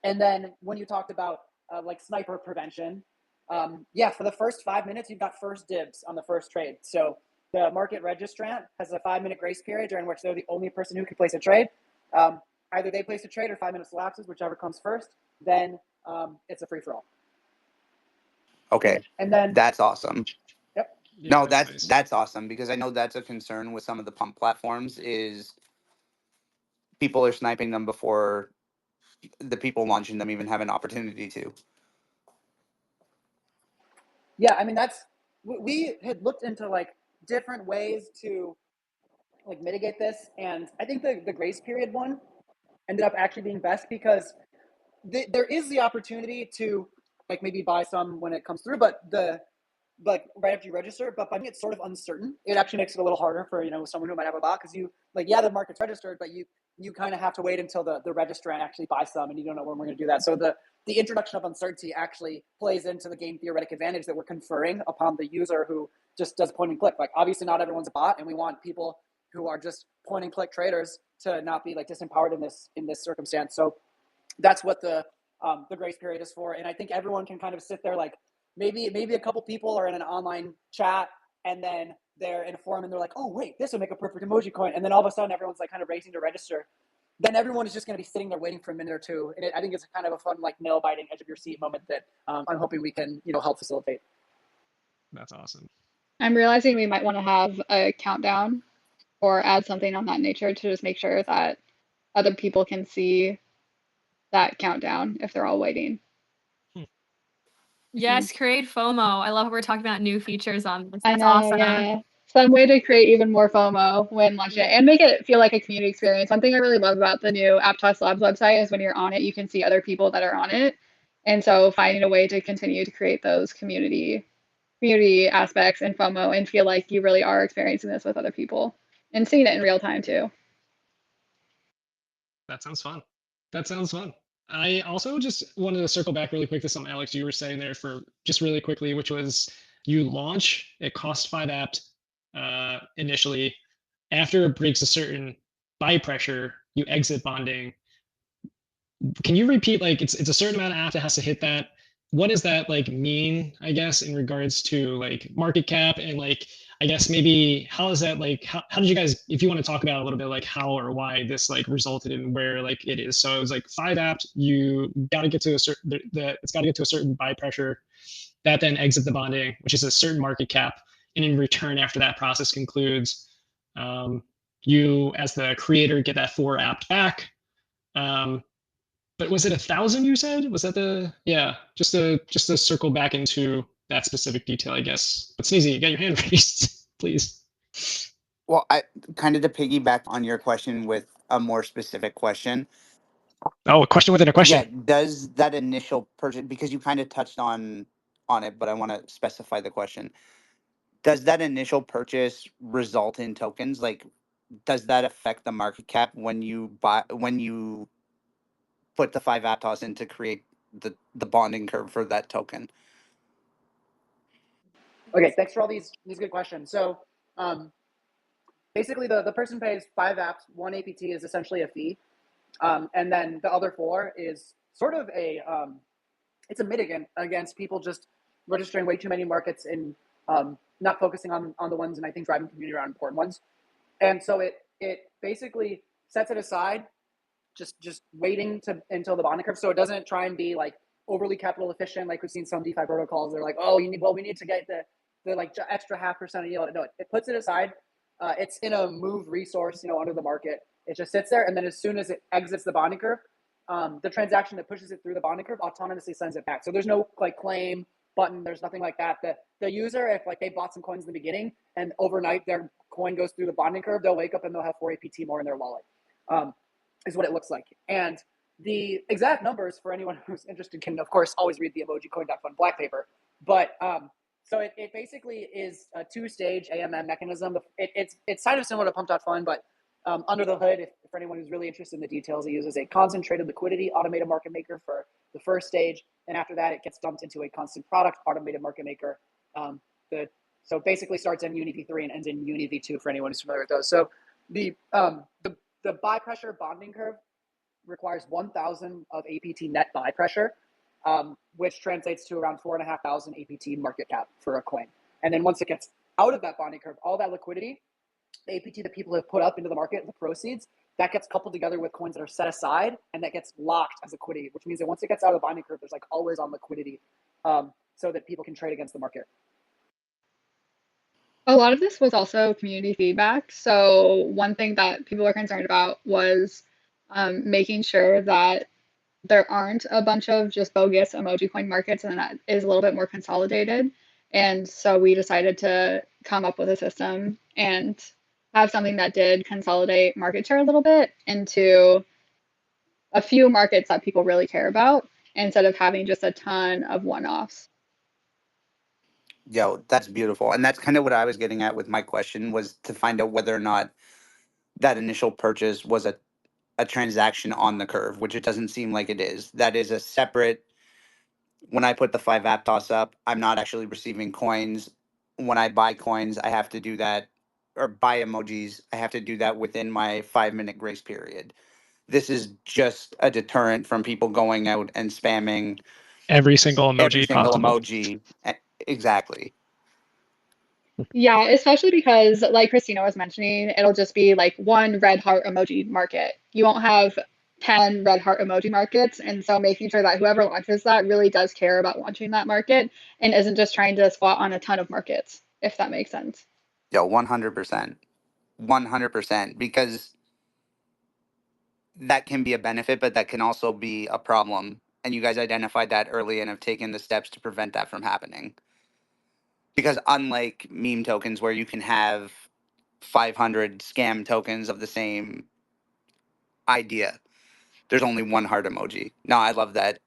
And then when you talked about like sniper prevention, for the first 5 minutes, you've got first dibs on the first trade. So the market registrant has a 5-minute grace period during which they're the only person who can place a trade. Either they place a trade or 5 minutes elapses, whichever comes first. Then it's a free for all. Okay, And then that's awesome. Yep. Yeah, No, that's that's nice. that's awesome because I know that's a concern with some of the pump platforms is people are sniping them before the people launching them even have an opportunity to. Yeah, I mean we had looked into like different ways to like mitigate this, and I think the grace period one ended up actually being best because there is the opportunity to like maybe buy some when it comes through, but like right after you register, but by being it's sort of uncertain, it actually makes it a little harder for someone who might have a bot, because you like, yeah, the market's registered, but you kind of have to wait until the registrant actually buys some, and you don't know when we're going to do that. So the introduction of uncertainty actually plays into the game theoretic advantage that we're conferring upon the user who just does point and click. Like obviously not everyone's a bot, and we want people who are just point and click traders to not be like disempowered in this circumstance. So that's what the grace period is for. And I think everyone can kind of sit there like maybe a couple people are in an online chat and then they're in a forum and they're like, oh wait, this would make a perfect emoji coin, and then all of a sudden everyone's like kind of racing to register. Then everyone is just going to be sitting there waiting for a minute or two, and I think it's kind of a fun like nail biting, edge of your seat moment that I'm hoping we can help facilitate. That's awesome. I'm realizing we might want to have a countdown or add something on that nature to just make sure that other people can see that countdown if they're all waiting. Yes, create FOMO. I love how we're talking about new features on this. I That's know, awesome. yeah. Some way to create even more FOMO when launching it and make it feel like a community experience. One thing I really love about the new Aptos Labs website is when you're on it, you can see other people that are on it. And so finding a way to continue to create those community aspects and FOMO and feel like you really are experiencing this with other people and seeing it in real time too. That sounds fun. That sounds fun. I also just wanted to circle back really quick to something, Alex, you were saying there for just really quickly, which was you launch, it costs 5 apt initially. After it breaks a certain buy pressure, you exit bonding. Can you repeat, like, it's a certain amount of apt that has to hit that? What does that like mean, I guess, in regards to like market cap and like, I guess maybe how is that like, how did you guys, if you want to talk about a little bit like how or why this like resulted in where like it is. So it was like 5 apt, you got to get to a certain, it's got to get to a certain buy pressure that then exit the bonding, which is a certain market cap. And in return, after that process concludes, you as the creator get that 4 apt back. But was it 1,000 you said? Was that the, yeah, just to circle back into that specific detail, I guess. But Sneezy, you got your hand raised, please. Well, I kind of to piggyback on your question with a more specific question. Oh, a question within a question. Yeah, does that initial purchase, because you kind of touched on it, but I want to specify the question. Does that initial purchase result in tokens? Like, does that affect the market cap when you put the 5 Aptos in to create the bonding curve for that token? Okay, thanks for all these good questions. So basically the person pays 5 apps, 1 APT is essentially a fee. And then the other 4 is sort of it's a mitigant against people just registering way too many markets and not focusing on the ones, and I think driving community around important ones. And so it basically sets it aside, just waiting until the bonding curve. So it doesn't try and be like overly capital efficient, like we've seen some DeFi protocols. They're like, oh, we need to get the like extra 0.5% yield. No, it puts it aside. It's in a move resource, under the market. It just sits there, and then as soon as it exits the bonding curve, the transaction that pushes it through the bonding curve autonomously sends it back. So there's no like claim button. There's nothing like that. The user, if like they bought some coins in the beginning and overnight their coin goes through the bonding curve, they'll wake up and they'll have 4 APT more in their wallet. Is what it looks like. And the exact numbers for anyone who's interested can, of course, always read the emojicoin.fun black paper. But so it basically is a 2-stage AMM mechanism. It's kind of similar to pump.fun, but under the hood, for anyone who's really interested in the details, it uses a concentrated liquidity automated market maker for the first stage. And after that, it gets dumped into a constant product automated market maker. So it basically starts in Uni v3 and ends in Uni v2 for anyone who's familiar with those. So the buy pressure bonding curve requires 1,000 of APT net buy pressure, which translates to around 4,500 APT market cap for a coin. And then once it gets out of that bonding curve, all that liquidity, the APT that people have put up into the market, the proceeds, that gets coupled together with coins that are set aside, and that gets locked as liquidity, which means that once it gets out of the bonding curve, there's like always on liquidity, so that people can trade against the market. A lot of this was also community feedback. So one thing that people were concerned about was making sure that there aren't a bunch of just bogus emoji coin markets and that is a little bit more consolidated. And so we decided to come up with a system and have something that did consolidate market share a little bit into a few markets that people really care about instead of having just a ton of one-offs. Yo, that's beautiful. And that's kind of what I was getting at with my question, was to find out whether or not that initial purchase was a transaction on the curve, which it doesn't seem like it is. That is a separate, when I put the 5 Aptos up, I'm not actually receiving coins. When I buy coins, I have to do that, or buy emojis, I have to do that within my 5-minute grace period. This is just a deterrent from people going out and spamming every single emoji every single possible. emoji. Exactly. Yeah, especially because, like Christina was mentioning, it'll just be like one red heart emoji market. You won't have 10 red heart emoji markets. And so making sure that whoever launches that really does care about launching that market and isn't just trying to squat on a ton of markets, if that makes sense. Yo, 100%. 100%. Because that can be a benefit, but that can also be a problem. And you guys identified that early and have taken the steps to prevent that from happening. Because unlike meme tokens, where you can have 500 scam tokens of the same idea, there's only one heart emoji. No, I love that.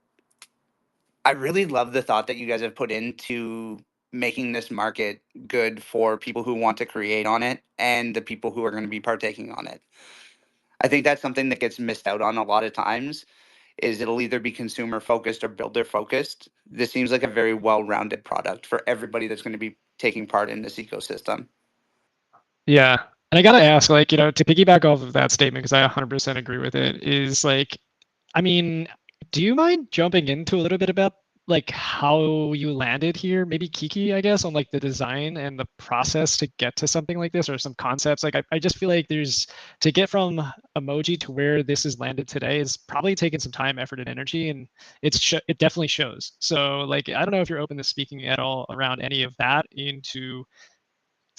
I really love the thought that you guys have put into making this market good for people who want to create on it and the people who are going to be partaking on it. I think that's something that gets missed out on a lot of times, is it'll either be consumer focused or builder focused. This seems like a very well-rounded product for everybody that's going to be taking part in this ecosystem. Yeah. And I gotta ask, like, you know, to piggyback off of that statement, because I 100% agree with it, is like, I mean, do you mind jumping into a little bit about like how you landed here? Maybe Kiki, I guess, on like the design and the process to get to something like this, or some concepts. Like, I just feel like there's to get from emoji to where this has landed today is probably taken some time, effort, and energy, and it definitely shows. So, like, I don't know if you're open to speaking at all around any of that into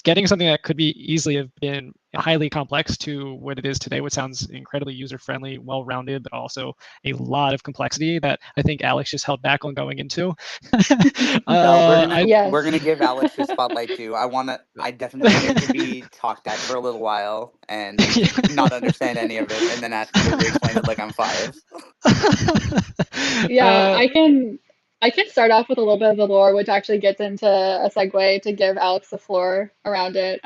getting something that could be easily have been highly complex to what it is today, which sounds incredibly user-friendly, well-rounded, but also a lot of complexity that I think Alex just held back on going into. No, we're Yes. gonna give Alex the spotlight too. I definitely need to be talked at for a little while and not understand any of it, and then ask him to re-explain it like I'm five. Yeah, uh, I can start off with a little bit of the lore, which actually gets into a segue to give Alex the floor around it.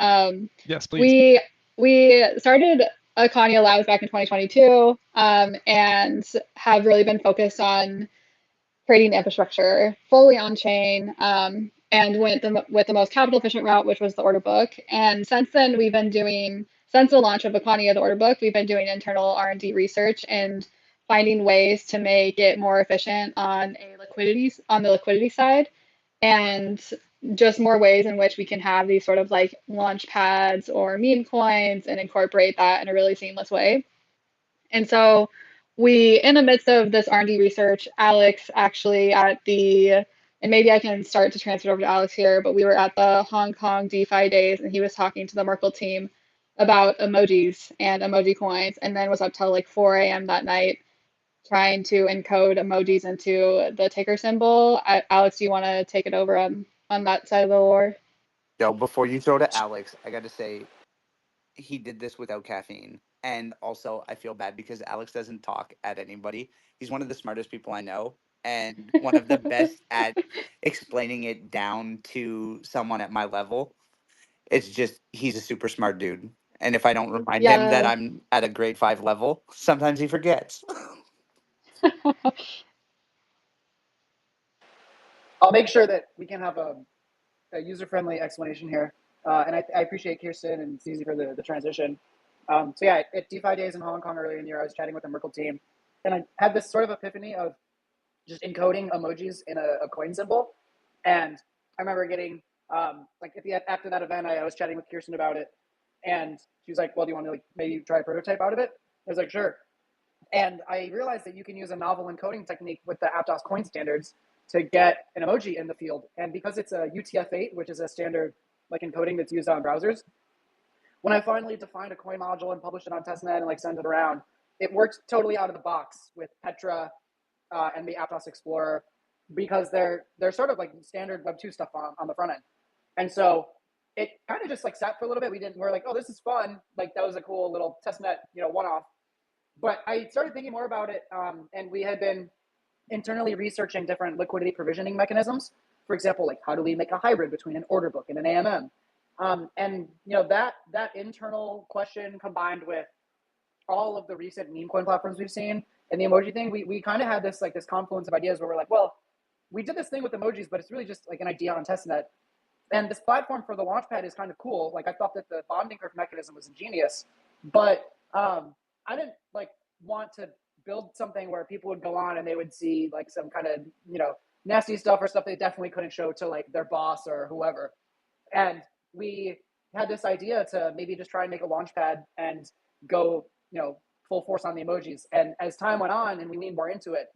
yes, please. We started Econia Labs back in 2022, and have really been focused on creating infrastructure fully on chain, and went with the most capital efficient route, which was the order book. And since then, since the launch of Econia, the order book, we've been doing internal R&D research and finding ways to make it more efficient on the liquidity side, and just more ways in which we can have these sort of like launch pads or meme coins and incorporate that in a really seamless way. And so in the midst of this R&D research, Alex actually and maybe I can start to transfer it over to Alex here, but we were at the Hong Kong DeFi days and he was talking to the Merkle team about emojis and emoji coins, and then was up till like 4 a.m. that night trying to encode emojis into the ticker symbol. Alex, do you want to take it over on that side of the lore? Yo, before you throw to Alex, I got to say he did this without caffeine. And also, I feel bad because Alex doesn't talk at anybody. He's one of the smartest people I know, and one of the best at explaining it down to someone at my level. It's just, he's a super smart dude. And if I don't remind him that Yeah. I'm at a grade 5 level, sometimes he forgets. I'll make sure that we can have a user-friendly explanation here. And I appreciate Kirsten and Sneezy for the transition. So yeah, at DeFi days in Hong Kong earlier in the year, I was chatting with the Merkle team, and I had this sort of epiphany of just encoding emojis in a coin symbol. And I remember getting like after that event, I was chatting with Kirsten about it, and she was like, "Well, do you want to like maybe try a prototype out of it?" I was like, "Sure." And I realized that you can use a novel encoding technique with the Aptos coin standards to get an emoji in the field. And because it's a UTF-8, which is a standard like encoding that's used on browsers, when I finally defined a coin module and published it on testnet and like sent it around, it worked totally out of the box with Petra and the Aptos Explorer, because they're sort of like standard Web 2 stuff on the front end. And so it kind of just like sat for a little bit. We're like, oh, this is fun. Like that was a cool little testnet, one-off. But I started thinking more about it, and we had been internally researching different liquidity provisioning mechanisms. For example, like how do we make a hybrid between an order book and an AMM? And that internal question combined with all of the recent meme coin platforms we've seen and the emoji thing, we kind of had this confluence of ideas where we're like, well, we did this thing with emojis, but it's really just like an idea on testnet. And this platform for the launchpad is kind of cool. Like I thought that the bonding curve mechanism was ingenious, but I didn't want to build something where people would go on and they would see like some kind of, you know, nasty stuff or stuff they definitely couldn't show to like their boss or whoever. And we had this idea to maybe just try and make a launch pad and go, you know, full force on the emojis. And as time went on and we leaned more into it,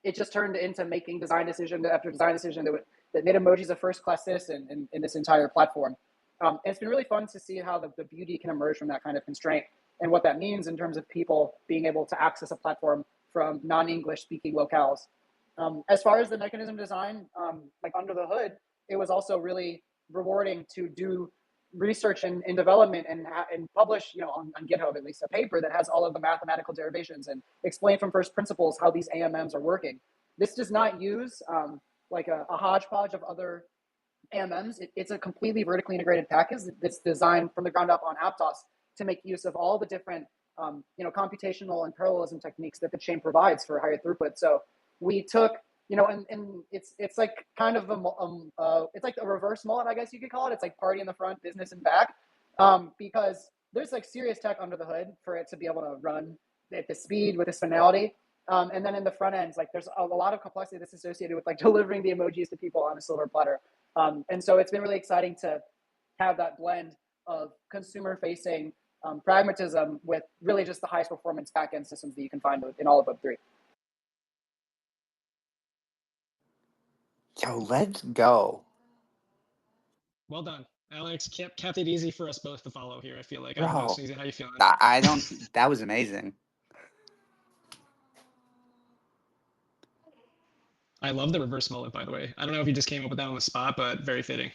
it just turned into making design decision after design decision that made emojis a first-class citizen in this entire platform. And it's been really fun to see how the beauty can emerge from that kind of constraint and what that means in terms of people being able to access a platform from non-English speaking locales. As far as the mechanism design, like under the hood, it was also really rewarding to do research and development and publish, you know, on GitHub at least, a paper that has all of the mathematical derivations and explain from first principles how these AMMs are working. This does not use like a hodgepodge of other AMMs. It's a completely vertically integrated package that's designed from the ground up on Aptos to make use of all the different you know, computational and parallelism techniques that the chain provides for higher throughput. So we took, you know, and it's like kind of it's like a reverse mullet, I guess you could call it. It's like party in the front, business in back, because there's like serious tech under the hood for it to be able to run at the speed with this finality. And then in the front ends, like there's a lot of complexity that's associated with like delivering the emojis to people on a silver platter. And so it's been really exciting to have that blend of consumer-facing pragmatism with really just the highest performance backend systems that you can find in all of Web3. Yo, let's go. Well done, Alex. Kept it easy for us both to follow here. I feel like. I don't know, Bro, Sneezy, how you feeling? I don't. That was amazing. I love the reverse mullet, by the way. I don't know if you just came up with that on the spot, but very fitting.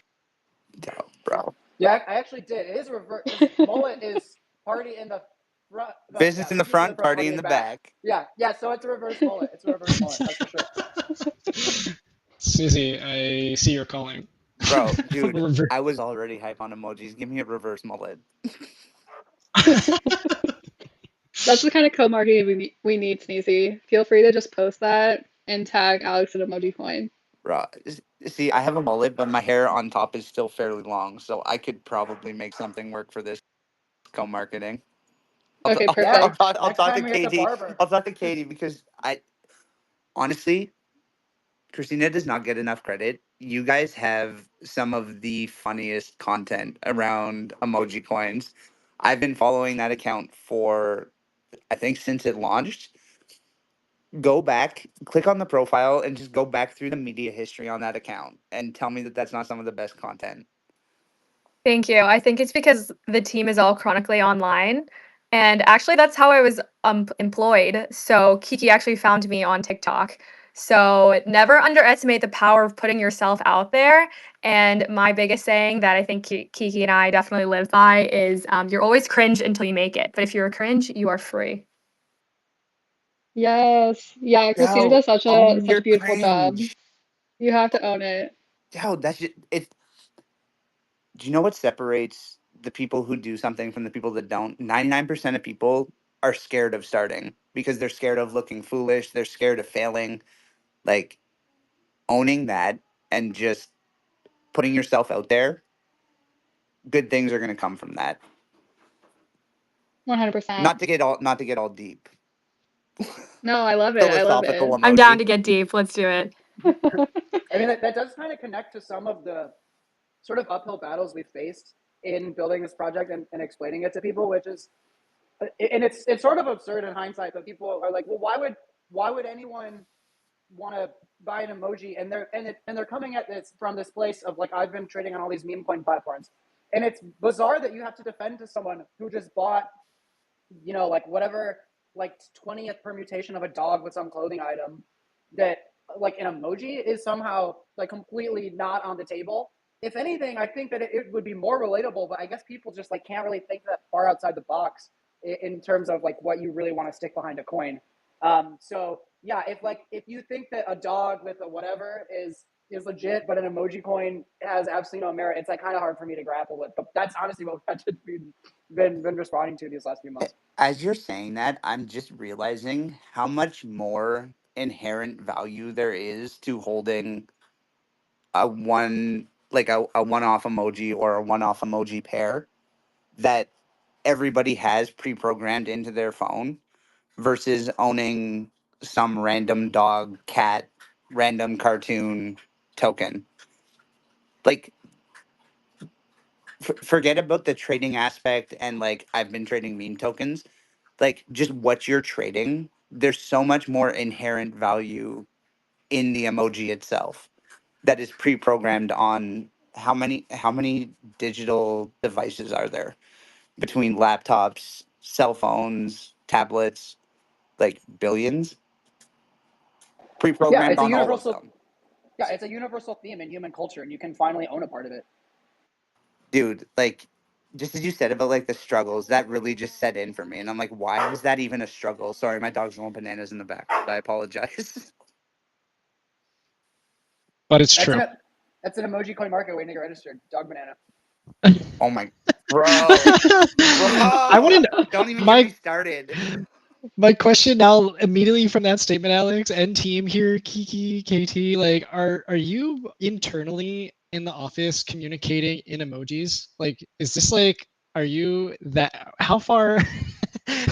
Yo, bro. Yeah, I actually did. It is reverse. Mullet is party in the front. Business in the front, party in the back. Yeah, so it's a reverse mullet. It's a reverse mullet, that's for sure. Susie, I see you're calling. Bro, dude, I was already hype on emojis. Give me a reverse mullet. That's the kind of co-marketing we need, Sneezy. Feel free to just post that and tag Alex at Emoji Coin. Bro, see, I have a mullet, but my hair on top is still fairly long, so I could probably make something work for this co-marketing. Okay, perfect. I'll talk to Katie. I'll talk to Katie because honestly, Christina does not get enough credit. You guys have some of the funniest content around emoji coins. I've been following that account for, I think, since it launched. Go back, click on the profile, and just go back through the media history on that account and tell me that that's not some of the best content. Thank you. I think it's because the team is all chronically online. And actually, that's how I was employed. So Kiki actually found me on TikTok. So never underestimate the power of putting yourself out there. And my biggest saying that I think Kiki and I definitely live by is you're always cringe until you make it. But if you're a cringe, you are free. Yes. Yeah, Christina Yo, does such a beautiful job. cringe. You have to own it. Yo, that's just, it. Do you know what separates the people who do something from the people that don't? 99% of people are scared of starting because they're scared of looking foolish. They're scared of failing. Like, owning that and just putting yourself out there, good things are going to come from that. 100%. Not to get all deep. No, I love it. I love it. Philosophical emoji. I'm down to get deep. Let's do it. I mean, that does kind of connect to some of the sort of uphill battles we faced in building this project and explaining it to people, which is, and it's sort of absurd in hindsight, but people are like, well, why would anyone want to buy an emoji? And they're coming at this from this place of like, I've been trading on all these meme coin platforms, and it's bizarre that you have to defend to someone who just bought, you know, like whatever, like 20th permutation of a dog with some clothing item, that like an emoji is somehow like completely not on the table. If anything, I think that it would be more relatable, but I guess people just like can't really think that far outside the box in terms of like what you really want to stick behind a coin. So yeah, if you think that a dog with a whatever is legit, but an emoji coin has absolutely no merit, it's like kind of hard for me to grapple with. But that's honestly what I've been responding to these last few months. As you're saying that, I'm just realizing how much more inherent value there is to holding a one-off emoji or a one-off emoji pair that everybody has pre-programmed into their phone versus owning some random dog, cat, random cartoon token. Like, forget about the trading aspect and like I've been trading meme tokens. Like, just what you're trading, there's so much more inherent value in the emoji itself that is pre-programmed on how many digital devices are there between laptops, cell phones, tablets, like billions Yeah, pre-programmed it's a on all of universal. them. Yeah, it's a universal theme in human culture, and you can finally own a part of it. Dude, like, just as you said about like the struggles, that really just set in for me, and I'm like, why is that even a struggle? Sorry, my dog's going bananas in the back. I apologize. But it's That's true. that's an emoji coin market waiting to get registered. Dog banana. Oh my, bro, I want bro, to don't even get me my started. my question now immediately from that statement, Alex, and team here, Kiki, KT, like, are you internally in the office communicating in emojis? Like, is this like, are you that, how far?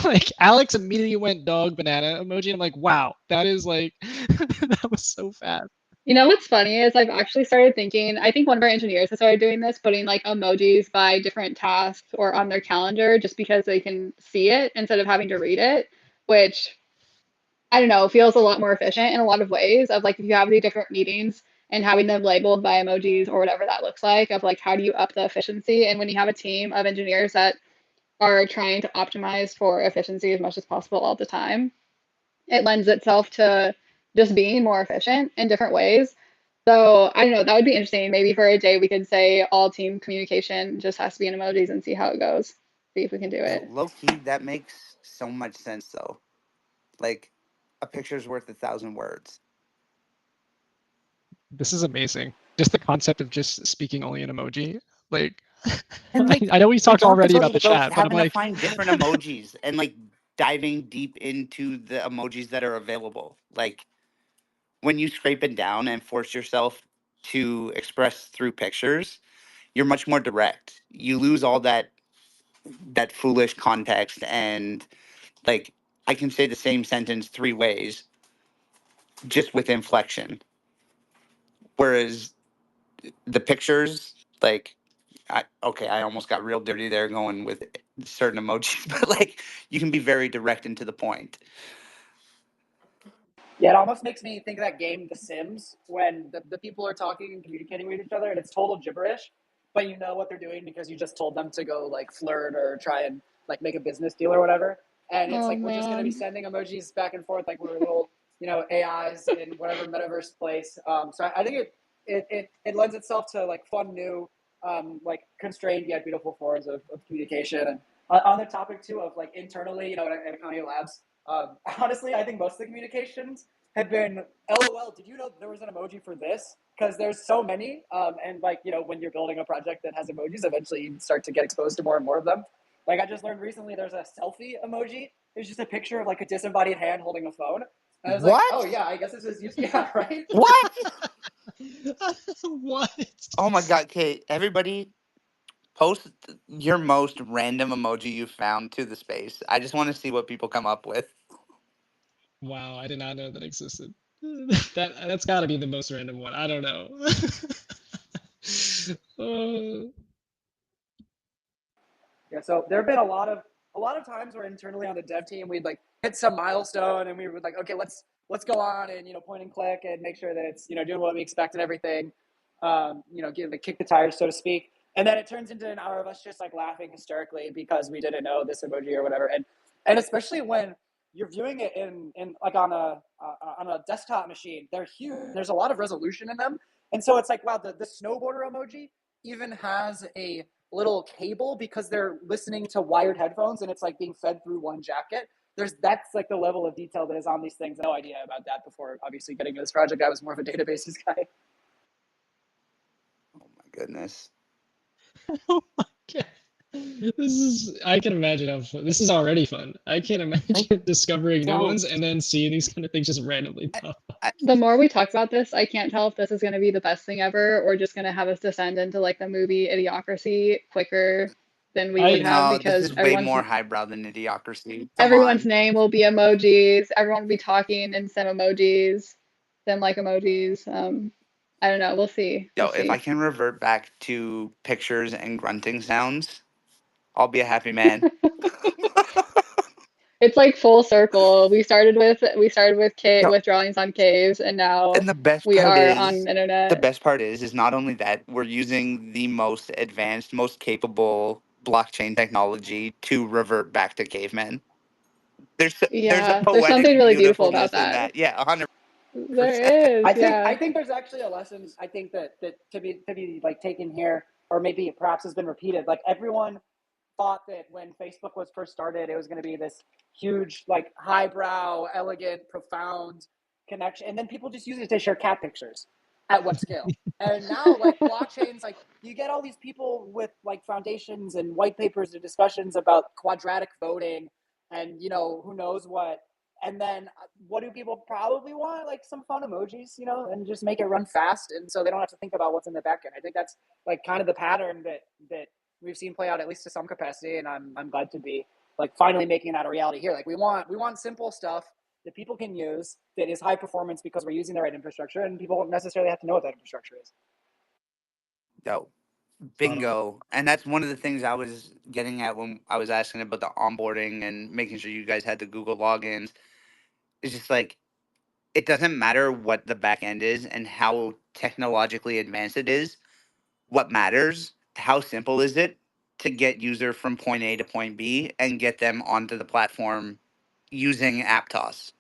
Like, Alex immediately went dog banana emoji, and I'm like, wow, that is like, that was so fast. You know what's funny is I've actually started thinking, I think one of our engineers has started doing this, putting like emojis by different tasks or on their calendar just because they can see it instead of having to read it, which I don't know, feels a lot more efficient in a lot of ways of like if you have these different meetings and having them labeled by emojis or whatever that looks like of like how do you up the efficiency? And when you have a team of engineers that are trying to optimize for efficiency as much as possible all the time, it lends itself to just being more efficient in different ways. So I don't know, that would be interesting. Maybe for a day we could say all team communication just has to be in emojis and see how it goes. See if we can do it. Low key, that makes so much sense though. Like, a picture's worth 1,000 words. This is amazing. Just the concept of just speaking only in emoji. Like, And like, I know we we talked don't have to already go to about the the ghost chat, but I'm having to like, find different emojis and like diving deep into the emojis that are available. Like, when you scrape it down and force yourself to express through pictures, you're much more direct. You lose all that foolish context and like I can say the same sentence 3 ways just with inflection. Whereas the pictures, like, I almost got real dirty there going with certain emojis, but like you can be very direct and to the point. Yeah, it almost makes me think of that game, The Sims, when the people are talking and communicating with each other, and it's total gibberish, but you know what they're doing because you just told them to go like flirt or try and like make a business deal or whatever. And it's Oh like we're just going to be man. sending emojis back and forth like we're little, AIs in whatever metaverse place. So I think it lends itself to like fun, new, like constrained yet beautiful forms of communication. And on the topic too of like internally, at Econia Labs, honestly, I think most of the communications have been LOL. Did you know there was an emoji for this? Because there's so many, and like when you're building a project that has emojis, eventually you start to get exposed to more and more of them. Like I just learned recently, there's a selfie emoji. It's just a picture of like a disembodied hand holding a phone. And I was like, What? oh yeah, I guess this is used. Yeah, right. What? what? Oh my god, Kate, everybody post your most random emoji you found to the space. I just want to see what people come up with. Wow, I did not know that existed. That's got to be the most random one. I don't know. Uh, Yeah, so there have been a lot of times where internally on the dev team we'd like hit some milestone and we would like, okay, let's go on and point and click and make sure that it's doing what we expect and everything. Give the kick the tires, so to speak. And then it turns into an hour of us just like laughing hysterically because we didn't know this emoji or whatever. And especially when you're viewing it in like on a desktop machine, they're huge. There's a lot of resolution in them, and so it's like wow, the snowboarder emoji even has a little cable because they're listening to wired headphones and it's like being fed through one jacket. That's like the level of detail that is on these things. No idea about that before obviously getting to this project. I was more of a databases guy. Oh my goodness. oh my god. This is, I can imagine how fun. This is already fun. I can't imagine discovering new So ones and then seeing these kind of things just randomly I, pop up. I, The more we talk about this, I can't tell if this is going to be the best thing ever or just going to have us descend into like the movie Idiocracy quicker than we would have, No, this because is way more highbrow than idiocracy. Come everyone's on. name will be emojis. Everyone will be talking in sim emojis, sim like emojis. I don't know. We'll see. Yo, We'll if I see. can revert back to pictures and grunting sounds, I'll be a happy man. It's like full circle. We started with cave Yo, with drawings on caves, and now and the best we part are on is, the internet. not only that, we're using the most advanced, most capable blockchain technology to revert back to cavemen. There's a Yeah, there's poetic something really beautiful about beautifulness in that. that. Yeah, 100%. There is, I yeah. think there's actually a lesson. I think that to be like taken here, or maybe perhaps has been repeated. Like everyone thought that when Facebook was first started, it was going to be this huge, like highbrow, elegant, profound connection, and then people just use it to share cat pictures. At what scale? And now, like blockchains, like you get all these people with like foundations and white papers and discussions about quadratic voting, and who knows what. And then what do people probably want? Like some fun emojis, and just make it run fast, and so they don't have to think about what's in the back end. I think that's like kind of the pattern that we've seen play out, at least to some capacity, and I'm glad to be like finally making that a reality here. Like we want simple stuff that people can use that is high performance because we're using the right infrastructure, and people don't necessarily have to know what that infrastructure is. Yo, Spot on. bingo. And that's one of the things I was getting at when I was asking about the onboarding and making sure you guys had the Google logins. It's just like, it doesn't matter what the back end is and how technologically advanced it is. What matters, how simple is it to get user from point A to point B and get them onto the platform using Aptos.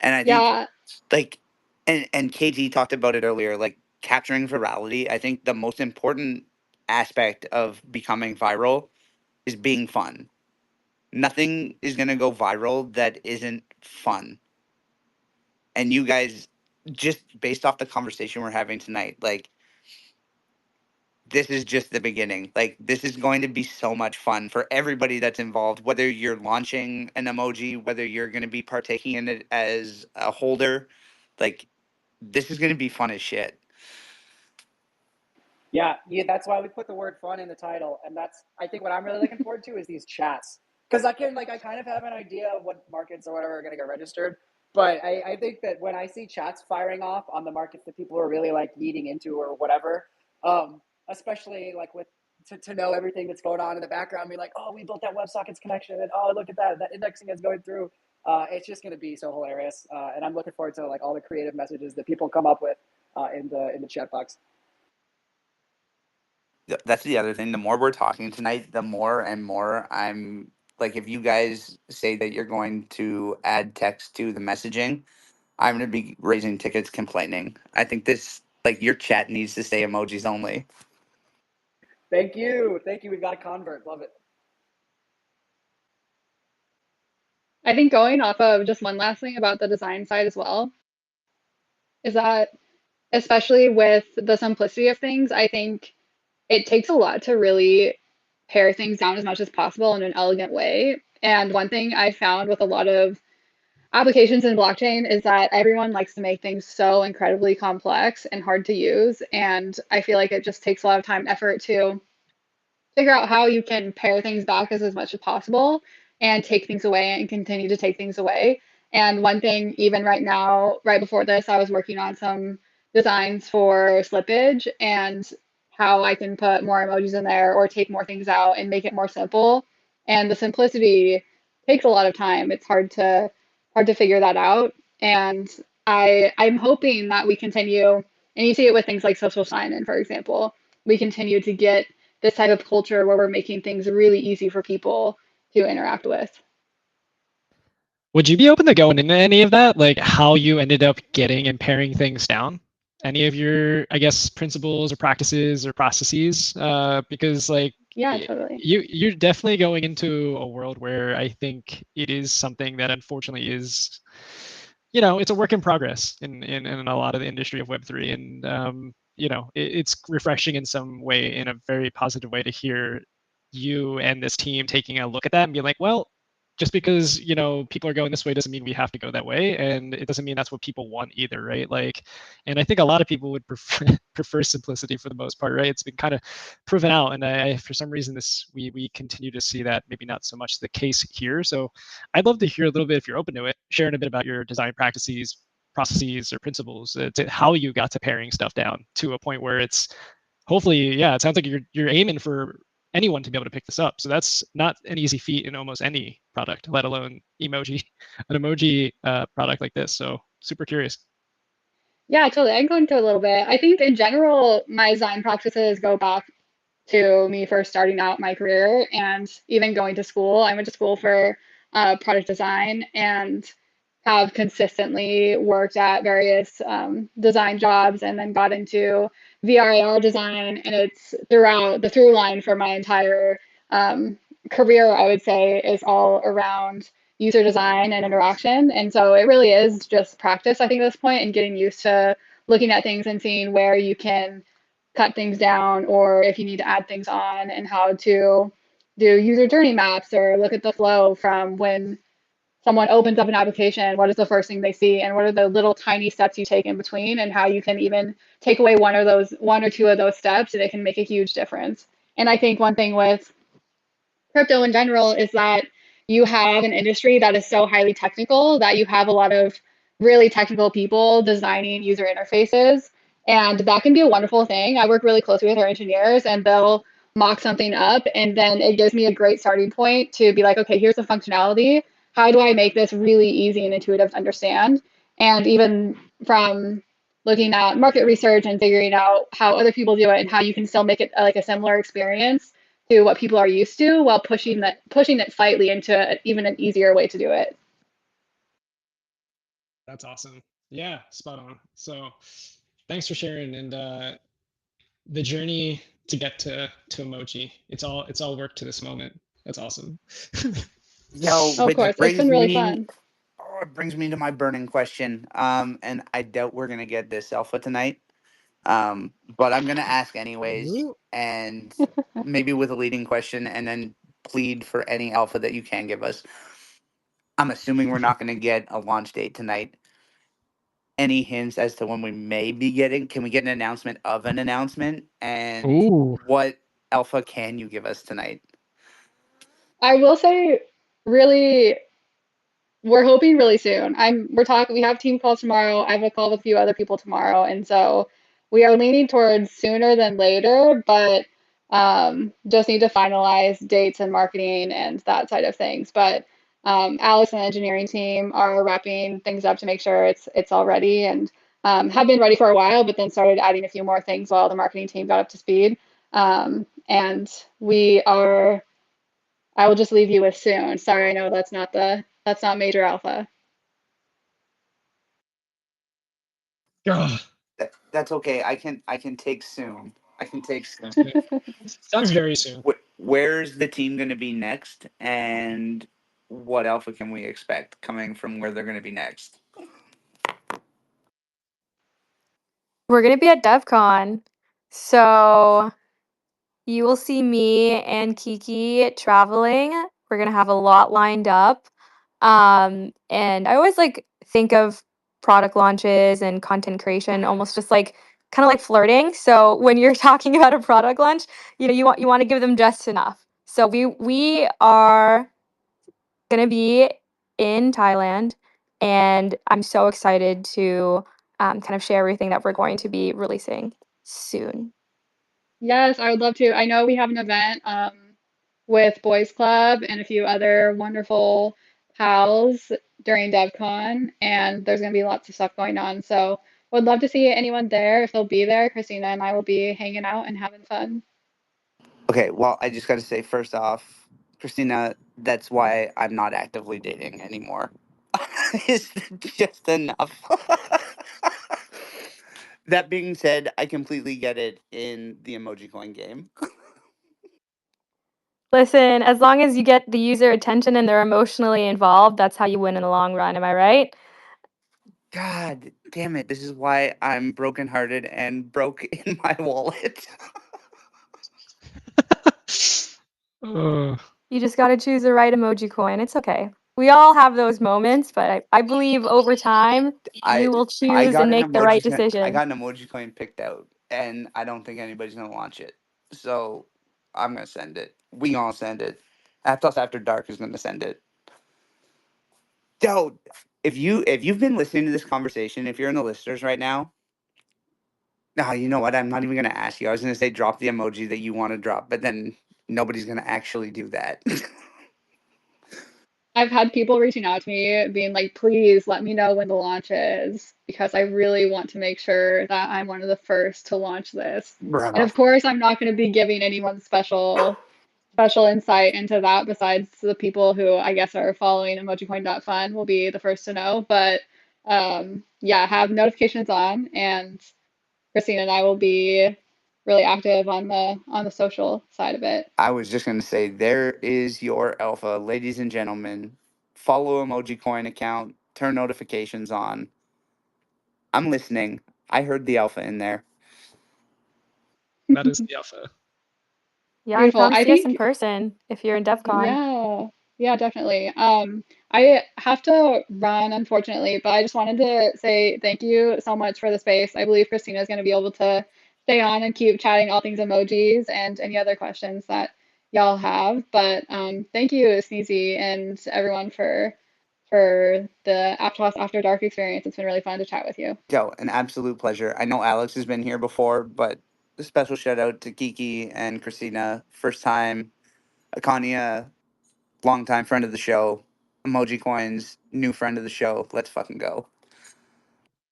And I think Yeah, like and KT talked about it earlier, like capturing virality. I think the most important aspect of becoming viral is being fun. Nothing is going to go viral that isn't fun. And you guys, just based off the conversation we're having tonight, like this is just the beginning. Like this is going to be so much fun for everybody that's involved, whether you're launching an emoji, whether you're going to be partaking in it as a holder. Like this is going to be fun as shit. Yeah, that's why we put the word fun in the title, and that's I think what I'm really looking forward to is these chats, because I kind of have an idea of what markets or whatever are going to get registered, but I think that when I see chats firing off on the markets that people are really like needing into or whatever, um, especially like with to know everything that's going on in the background, be like, oh, we built that WebSockets connection, and oh, look at that indexing is going through. It's just going to be so hilarious, and I'm looking forward to like all the creative messages that people come up with in the chat box. That's the other thing. The more we're talking tonight, the more and more I'm like, if you guys say that you're going to add text to the messaging, I'm going to be raising tickets complaining. I think this, like, your chat needs to say emojis only. Thank you. We've got a convert. Love it. I think going off of just one last thing about the design side as well is that, especially with the simplicity of things, I think it takes a lot to really pare things down as much as possible in an elegant way. And one thing I found with a lot of applications in blockchain is that everyone likes to make things so incredibly complex and hard to use. And I feel like it just takes a lot of time and effort to figure out how you can pare things back as much as possible and take things away and continue to take things away. And one thing, even right now, right before this, I was working on some designs for slippage and how I can put more emojis in there or take more things out and make it more simple. And the simplicity takes a lot of time. It's hard to figure that out. And I'm hoping that we continue, and you see it with things like social sign-in, for example, we continue to get this type of culture where we're making things really easy for people to interact with. Would you be open to going into any of that? Like how you ended up getting and paring things down? Any of your, I guess, principles or practices or processes? Because like Yeah, totally. you're definitely going into a world where I think it is something that unfortunately is, it's a work in progress in a lot of the industry of Web3, and it's refreshing in some way, in a very positive way, to hear you and this team taking a look at that and be like, well, just because people are going this way doesn't mean we have to go that way, and it doesn't mean that's what people want either, right? Like, and I think a lot of people would prefer simplicity for the most part, right? It's been kind of proven out, and I for some reason we continue to see that maybe not so much the case here. So I'd love to hear a little bit, if you're open to it, sharing a bit about your design practices, processes, or principles, to how you got to paring stuff down to a point where it's hopefully, yeah, it sounds like you're aiming for anyone to be able to pick this up. So that's not an easy feat in almost any product, let alone an emoji product like this. So super curious. Yeah, totally. I can go into a little bit. I think in general, my design practices go back to me first starting out my career and even going to school. I went to school for product design and have consistently worked at various design jobs and then got into VRAR design. And it's throughout the through line for my entire career, I would say, is all around user design and interaction. And so it really is just practice, I think, at this point, and getting used to looking at things and seeing where you can cut things down or if you need to add things on, and how to do user journey maps or look at the flow from when someone opens up an application, what is the first thing they see, and what are the little tiny steps you take in between, and how you can even take away one or two of those steps, and it can make a huge difference. And I think one thing with crypto in general is that you have an industry that is so highly technical that you have a lot of really technical people designing user interfaces. And that can be a wonderful thing. I work really closely with our engineers, and they'll mock something up. And then it gives me a great starting point to be like, okay, here's the functionality. How do I make this really easy and intuitive to understand? And even from looking at market research and figuring out how other people do it and how you can still make it like a similar experience to what people are used to, while pushing it slightly into even an easier way to do it. That's awesome. Yeah, spot on. So thanks for sharing. And the journey to get to emoji, it's all work to this moment. That's awesome. Yo, Of which course, it's been brings really me, fun. oh, it brings me to my burning question. And I doubt we're gonna get this alpha tonight. But I'm gonna ask anyways, and maybe with a leading question, and then plead for any alpha that you can give us. I'm assuming we're not gonna get a launch date tonight. Any hints as to when we may be getting? Can we get an announcement of an announcement? And Ooh. what alpha can you give us tonight? I will say, really, we're hoping really soon. We have team calls tomorrow. I have a call with a few other people tomorrow, and so we are leaning towards sooner than later, but just need to finalize dates and marketing and that side of things. But Alex and the engineering team are wrapping things up to make sure it's all ready, and have been ready for a while, but then started adding a few more things while the marketing team got up to speed. And we are I will just leave you with soon. Sorry, I know that's not major alpha. Ugh. That's okay. I can take soon. I can take soon. Sounds very soon. Where's the team going to be next, and what alpha can we expect coming from where they're going to be next? We're gonna be at DevCon, so you will see me and Kiki traveling. We're gonna have a lot lined up. And I always like think of product launches and content creation almost just like kind of like flirting. So when you're talking about a product launch, you want to give them just enough. So we are gonna be in Thailand, and I'm so excited to kind of share everything that we're going to be releasing soon. Yes, I would love to. I know we have an event with Boys Club and a few other wonderful pals during DevCon, and there's going to be lots of stuff going on. So would love to see anyone there. If they'll be there, Christina and I will be hanging out and having fun. Okay, well, I just got to say first off, Christina, that's why I'm not actively dating anymore. It's just enough. That being said, I completely get it in the emoji coin game. Listen, as long as you get the user attention and they're emotionally involved, that's how you win in the long run. Am I right? God damn it. This is why I'm brokenhearted and broke in my wallet. Oh. You just got to choose the right emoji coin. It's okay. We all have those moments, but I believe over time you will I choose got and an make the right emoji. I decision. got an emoji coin picked out, and I don't think anybody's gonna launch it. So I'm gonna send it. We gonna send it. Aptos After Dark is gonna send it. Yo, if you've been listening to this conversation, if you're in the listeners right now, no, you know what? I'm not even gonna ask you. I was gonna say drop the emoji that you want to drop, but then nobody's gonna actually do that. I've had people reaching out to me being like, please let me know when the launch is because I really want to make sure that I'm one of the first to launch this. And Bro. of course, I'm not going to be giving anyone special insight into that besides the people who I guess are following emojicoin.fun will be the first to know. But yeah, have notifications on, and Christine and I will be really active on the social side of it. I was just gonna say there is your alpha, ladies and gentlemen. Follow Emoji Coin account, turn notifications on. I'm listening. I heard the alpha in there. That is the alpha. Yeah, and Beautiful. come I see us in think person if you're in DEF CON. yeah, yeah, definitely. I have to run, unfortunately, but I just wanted to say thank you so much for the space. I believe Christina is going to be able to stay on and keep chatting all things emojis and any other questions that y'all have. But thank you, Sneezy, and everyone for the Aptos After Dark experience. It's been really fun to chat with you. Yo, an absolute pleasure. I know Alex has been here before, but a special shout out to Kiki and Christina. First time, Econia, longtime friend of the show. Emoji Coins, new friend of the show. Let's fucking go.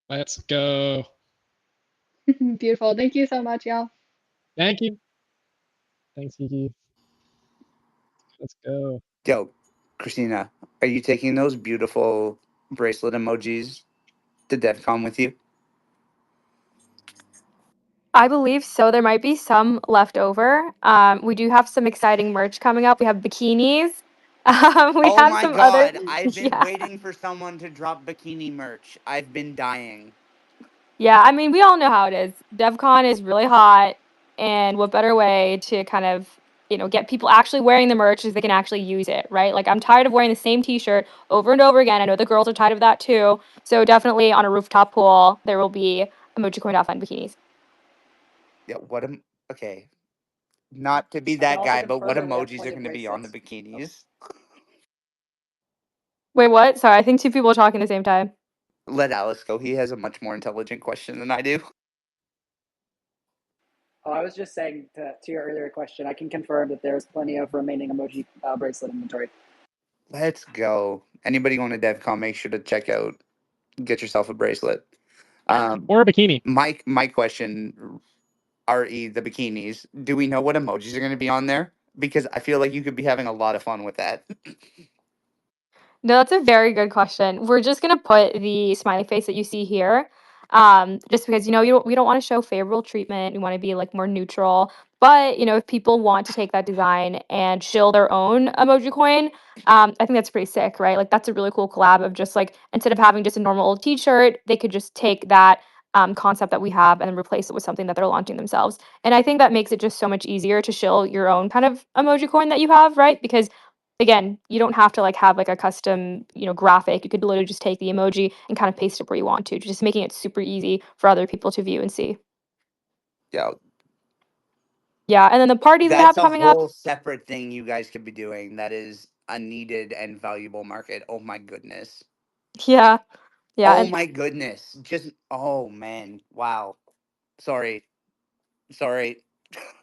Let's go. Beautiful. Thank you so much, y'all. Thank you. Thanks, Kiki. Let's go. Yo, Christina, are you taking those beautiful bracelet emojis to DEF CON with you? I believe so. There might be some left over. We do have some exciting merch coming up. We have bikinis. We Oh have my some other, god, I've been yeah. waiting for someone to drop bikini merch. I've been dying. Yeah, I mean, we all know how it is. DevCon is really hot, and what better way to kind of, get people actually wearing the merch is they can actually use it, right? Like, I'm tired of wearing the same t-shirt over and over again. I know the girls are tired of that too. So definitely on a rooftop pool, there will be emoji coin fun bikinis. Yeah, okay. Not to be I can that also guy, but what confirm that we have emojis are plenty of going to be on the bracelets. bikinis? Wait, what? Sorry, I think two people are talking at the same time. Let Alex go. He has a much more intelligent question than I do. Oh, I was just saying to your earlier question, I can confirm that there's plenty of remaining emoji bracelet inventory. Let's go. Anybody going to DevCon, make sure to check out, get yourself a bracelet. Um, Or a bikini. my question, re the bikinis. Do we know what emojis are going to be on there? Because I feel like you could be having a lot of fun with that. No, that's a very good question. We're just gonna put the smiley face that you see here, just because we don't want to show favorable treatment. We want to be like more neutral. But if people want to take that design and shill their own emoji coin, I think that's pretty sick, right? Like that's a really cool collab of just like instead of having just a normal old T-shirt, they could just take that concept that we have and then replace it with something that they're launching themselves. And I think that makes it just so much easier to shill your own kind of emoji coin that you have, right? Because again, you don't have to like have like a custom, graphic. You could literally just take the emoji and kind of paste it where you want to, just making it super easy for other people to view and see. Yeah, Yeah, and then the party that I that's have a coming up. whole separate thing you guys could be doing. That is a needed and valuable market. Oh my goodness. Yeah, yeah, Oh and my goodness. Just oh man. Wow. Sorry. Sorry.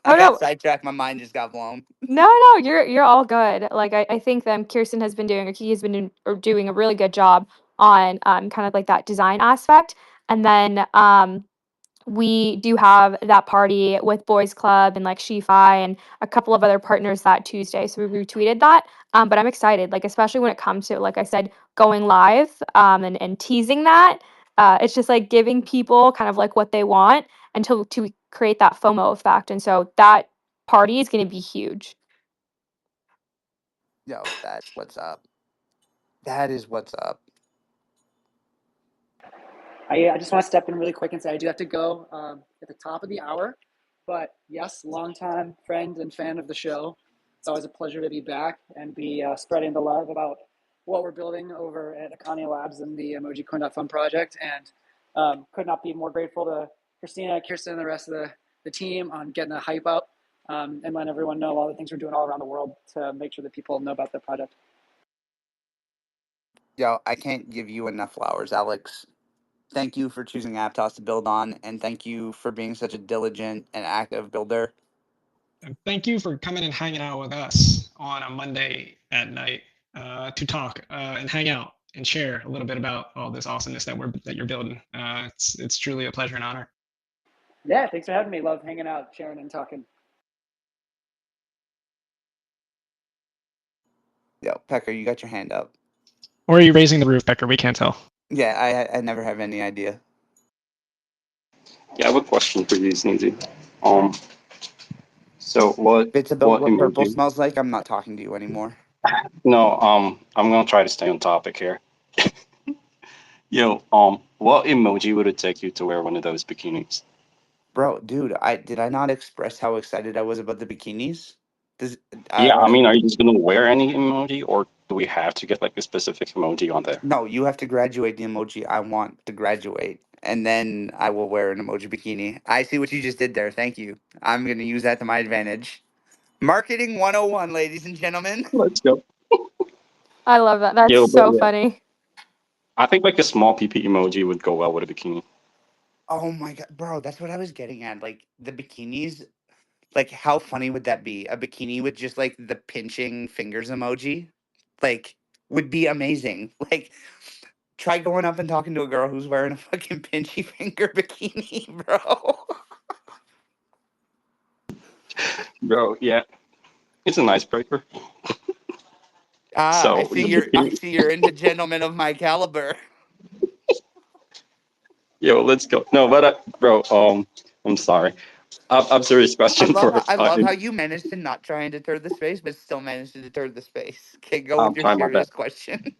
I oh got no, sidetracked. My mind just got blown. no, you're all good. Like I think Kirsten has been doing, or Kiki has been doing a really good job on kind of like that design aspect, and then we do have that party with Boys Club and like She-Fi and a couple of other partners that Tuesday. So we retweeted that. But I'm excited, like especially when it comes to, like I said, going live and teasing that. It's just like giving people kind of like what they want until to create that FOMO effect. And so that party is going to be huge. Yo, that's what's up. That is what's up. I just want to step in really quick and say I do have to go at the top of the hour. But yes, longtime friend and fan of the show. It's always a pleasure to be back and be spreading the love about what we're building over at Econia Labs and the emojicoin.fun project. And could not be more grateful to Christina, Kirsten, and the rest of the team on getting the hype up and letting everyone know all the things we're doing all around the world to make sure that people know about the project. Yo, I can't give you enough flowers, Alex. Thank you for choosing Aptos to build on, and thank you for being such a diligent and active builder. And thank you for coming and hanging out with us on a Monday at night to talk and hang out and share a little bit about all this awesomeness that you're building. It's truly a pleasure and honor. Yeah, thanks for having me. Love hanging out, sharing, and talking. Yo, Pecker, you got your hand up. Or are you raising the roof, Becker? We can't tell. Yeah, I never have any idea. Yeah, I have a question for you, Sneezy. So what If it's about what purple emoji? smells like, I'm not talking to you anymore. No, I'm gonna try to stay on topic here. Yo, what emoji would it take you to wear one of those bikinis? Bro, dude, did I not express how excited I was about the bikinis? Does Yeah, I I mean, are you just gonna wear any emoji, or do we have to get like a specific emoji on there? No, you have to graduate the emoji I want to graduate, and then I will wear an emoji bikini. I see what you just did there. Thank you. I'm going to use that to my advantage. Marketing 101, ladies and gentlemen. Let's go. I love that. That's Yo, but so yeah, funny. I think like a small PP emoji would go well with a bikini. Oh my god, bro, that's what I was getting at. Like the bikinis, like how funny would that be? A bikini with just like the pinching fingers emoji? Like would be amazing. Like try going up and talking to a girl who's wearing a fucking pinchy finger bikini, bro. Bro, yeah, it's an icebreaker. Ah, So the I bikini. see you're into gentlemen of my caliber. Yo, let's go. No, but bro, I'm sorry. I'm serious question for I uh, love how you managed to not try and deter the space, but still managed to deter the space. Okay, go I'm with your sorry about that. serious question.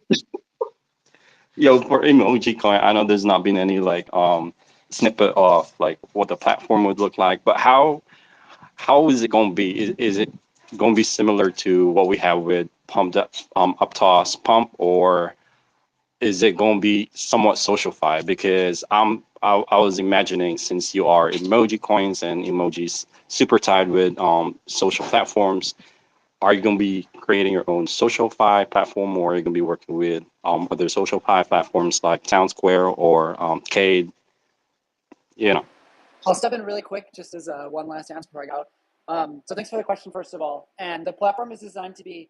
Yo, for emoji coin, I know there's not been any like snippet of like what the platform would look like, but how is it going to be? Is it going to be similar to what we have with Pump Aptos Pump, or is it going to be somewhat socialified? Because I was imagining, since you are emoji coins and emojis super tied with social platforms, are you going to be creating your own social-fi platform, or are you going to be working with other social-fi platforms like Town Square or Cade? You know. I'll step in really quick just as one last answer before I go. So thanks for the question, first of all. And the platform is designed to be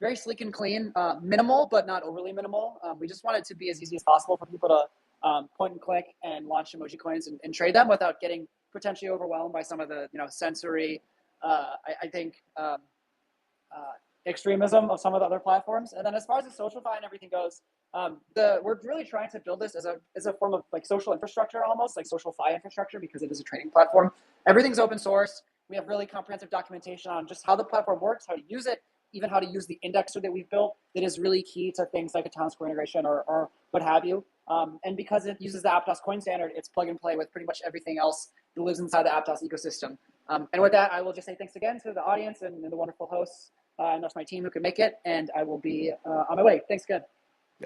very sleek and clean, minimal, but not overly minimal. We just want it to be as easy as possible for people to point and click and launch emoji coins and trade them without getting potentially overwhelmed by some of the sensory, I think, extremism of some of the other platforms. And then as far as the SocialFi and everything goes, we're really trying to build this as a form of like social infrastructure, almost like SocialFi infrastructure, because it is a trading platform. Everything's open source. We have really comprehensive documentation on just how the platform works, how to use it, even how to use the indexer that we've built that is really key to things like a Town Square integration or what have you. And because it uses the Aptos coin standard, it's plug and play with pretty much everything else that lives inside the Aptos ecosystem. And with that, I will just say thanks again to the audience and the wonderful hosts. And that's my team who can make it, and I will be on my way. Thanks, good.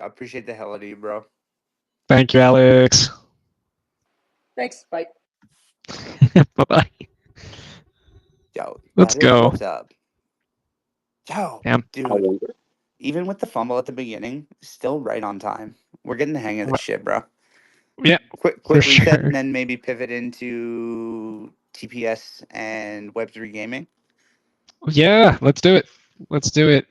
I appreciate the hell out of you, bro. Thank you, Alex. Thanks, bye. Bye-bye. Yo, Let's that is go. what's up. Yo, Damn. dude, even with the fumble at the beginning, still right on time. We're getting the hang of this shit, bro. Yeah, Quick for reset, sure. and then maybe pivot into TPS and Web3 gaming. Yeah, let's do it. Let's do it.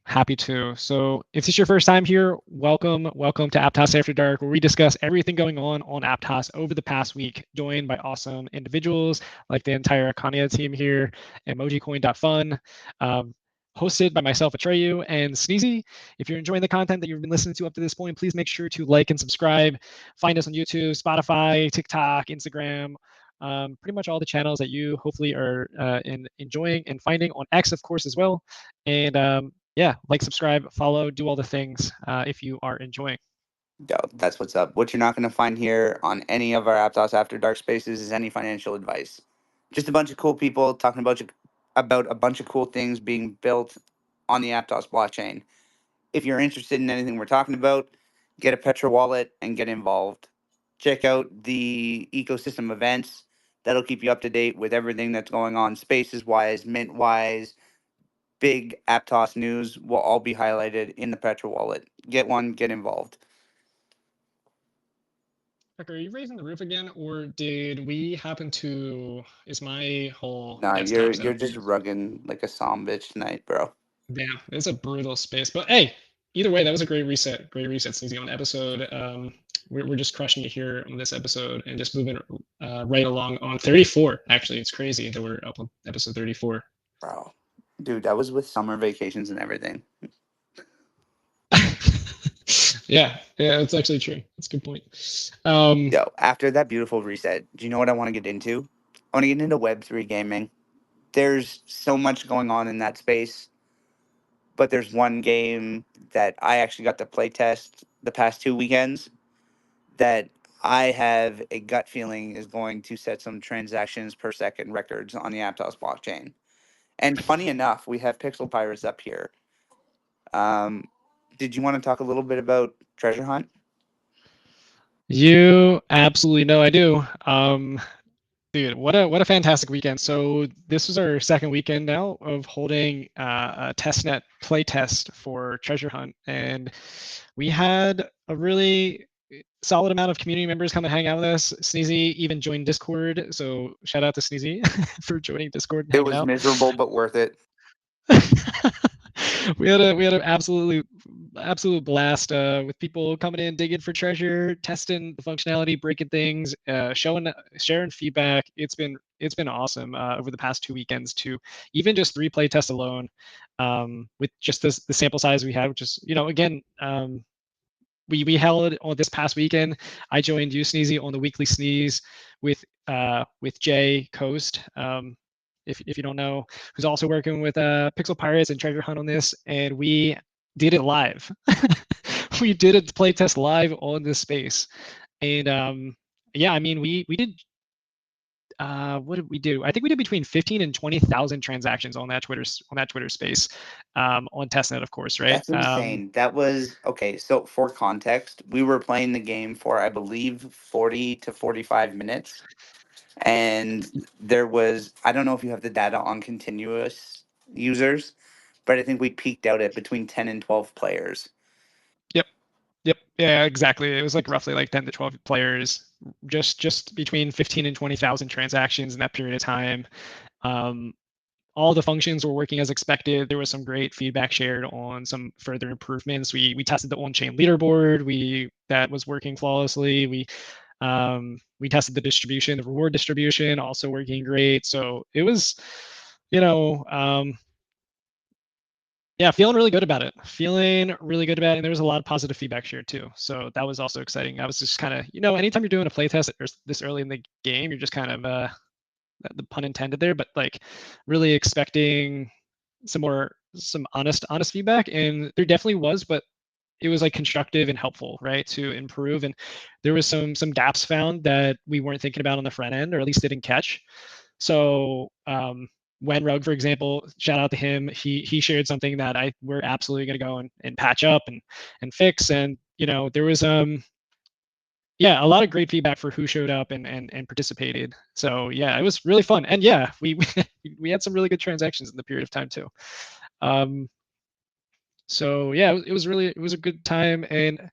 Happy to. So if this is your first time here, welcome to Aptos After Dark, where we discuss everything going on Aptos over the past week, joined by awesome individuals like the entire Econia team here, emojicoin.fun, hosted by myself, Atreyu, and Sneezy. If you're enjoying the content that you've been listening to up to this point, please make sure to like and subscribe. Find us on YouTube, Spotify, TikTok, Instagram, pretty much all the channels that you hopefully are enjoying and finding on X, of course, as well. And yeah, like, subscribe, follow, do all the things if you are enjoying. Yo, that's what's up. What you're not going to find here on any of our Aptos After Dark spaces is any financial advice. Just a bunch of cool people talking about about a bunch of cool things being built on the Aptos blockchain. If you're interested in anything we're talking about, get a Petra wallet and get involved. Check out the ecosystem events. That'll keep you up to date with everything that's going on, spaces wise, mint wise. Big Aptos news will all be highlighted in the Petra wallet. Get one, get involved. Are you raising the roof again, or did we happen to? Is my whole Nah, desktop you're setup? just rugging like a som bitch tonight, bro. Damn, it's a brutal space. But hey, either way, that was a great reset. Great reset, Sneezy, on episode. We're just crushing it here on this episode and just moving right along on 34. Actually, it's crazy that we're up on episode 34. Bro. Dude, that was with summer vacations and everything. yeah, it's actually true. That's a good point. Yo, after that beautiful reset, do you know what I want to get into? I want to get into Web3 gaming. There's so much going on in that space, but there's one game that I actually got to play test the past 2 weekends that I have a gut feeling is going to set some transactions per second records on the Aptos blockchain. And funny enough, we have Pixel Pirates up here. Did you want to talk a little bit about Treasure Hunt? You absolutely know I do. Dude, what a fantastic weekend. So this was our second weekend now of holding a testnet play test for Treasure Hunt, and we had a really solid amount of community members come and hang out with us. Sneezy even joined Discord, so shout out to Sneezy for joining Discord and It hanging was out. miserable but worth it. we had an absolute blast with people coming in, digging for treasure, testing the functionality, breaking things, sharing feedback. It's been awesome over the past 2 weekends to even just 3 play tests alone, with just the sample size we had, which is again. We held on this past weekend. I joined you, Sneezy, on the weekly sneeze with Jay Coast. If you don't know, who's also working with Pixel Pirates and Treasure Hunt on this, and we did it live. we did a play test live on this space, and yeah, I mean we did. What did we do? I think we did between 15 and 20,000 transactions on that Twitter space, on testnet, of course, right? That's insane. That was okay. So, for context, we were playing the game for, I believe, 40 to 45 minutes. And there was, I don't know if you have the data on continuous users, but I think we peaked out at between 10 and 12 players. Yep. Yep. Yeah, exactly. It was like roughly like 10 to 12 players, just between 15 and 20,000 transactions in that period of time. All the functions were working as expected. There was some great feedback shared on some further improvements. We tested the on-chain leaderboard. That was working flawlessly. We tested the distribution, the reward distribution, also working great. So it was, yeah, feeling really good about it. And there was a lot of positive feedback shared too. So that was also exciting. I was just kind of, anytime you're doing a playtest this early in the game, you're just kind of, the pun intended there, but like really expecting some honest feedback. And there definitely was, but it was like constructive and helpful, right, to improve. And there was some gaps found that we weren't thinking about on the front end, or at least didn't catch. So when Rogue, for example, shout out to him, he shared something that we're absolutely going to go and patch up and fix. And there was yeah, a lot of great feedback for who showed up and participated. So yeah, it was really fun. And yeah, we we had some really good transactions in the period of time too. So yeah, it was a good time, and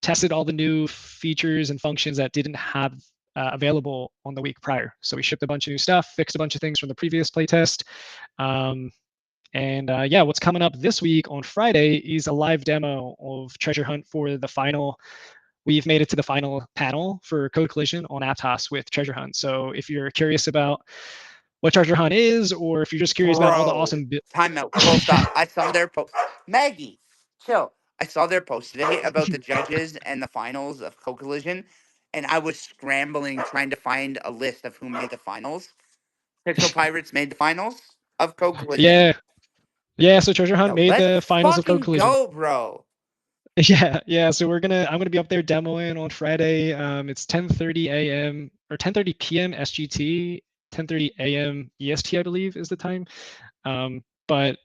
tested all the new features and functions that didn't have available on the week prior. So we shipped a bunch of new stuff, fixed a bunch of things from the previous playtest. And yeah, what's coming up this week on Friday is a live demo of Treasure Hunt for the final. We've made it to the final panel for Code Collision on Aptos with Treasure Hunt. So if you're curious about what Treasure Hunt is, or if you're just curious about all the awesome time out, full stop. I saw their post. Maggie, chill. I saw their post today about the judges and the finals of Code Collision, and I was scrambling trying to find a list of who made the finals. Pixel Pirates made the finals of Code Collision. Yeah. So Treasure Hunt Yo, made let's the finals of Code fucking Collision. go, bro. Yeah. So I'm gonna be up there demoing on Friday. It's 10:30 a.m. or 10:30 p.m. SGT, 10:30 a.m. EST, I believe, is the time. But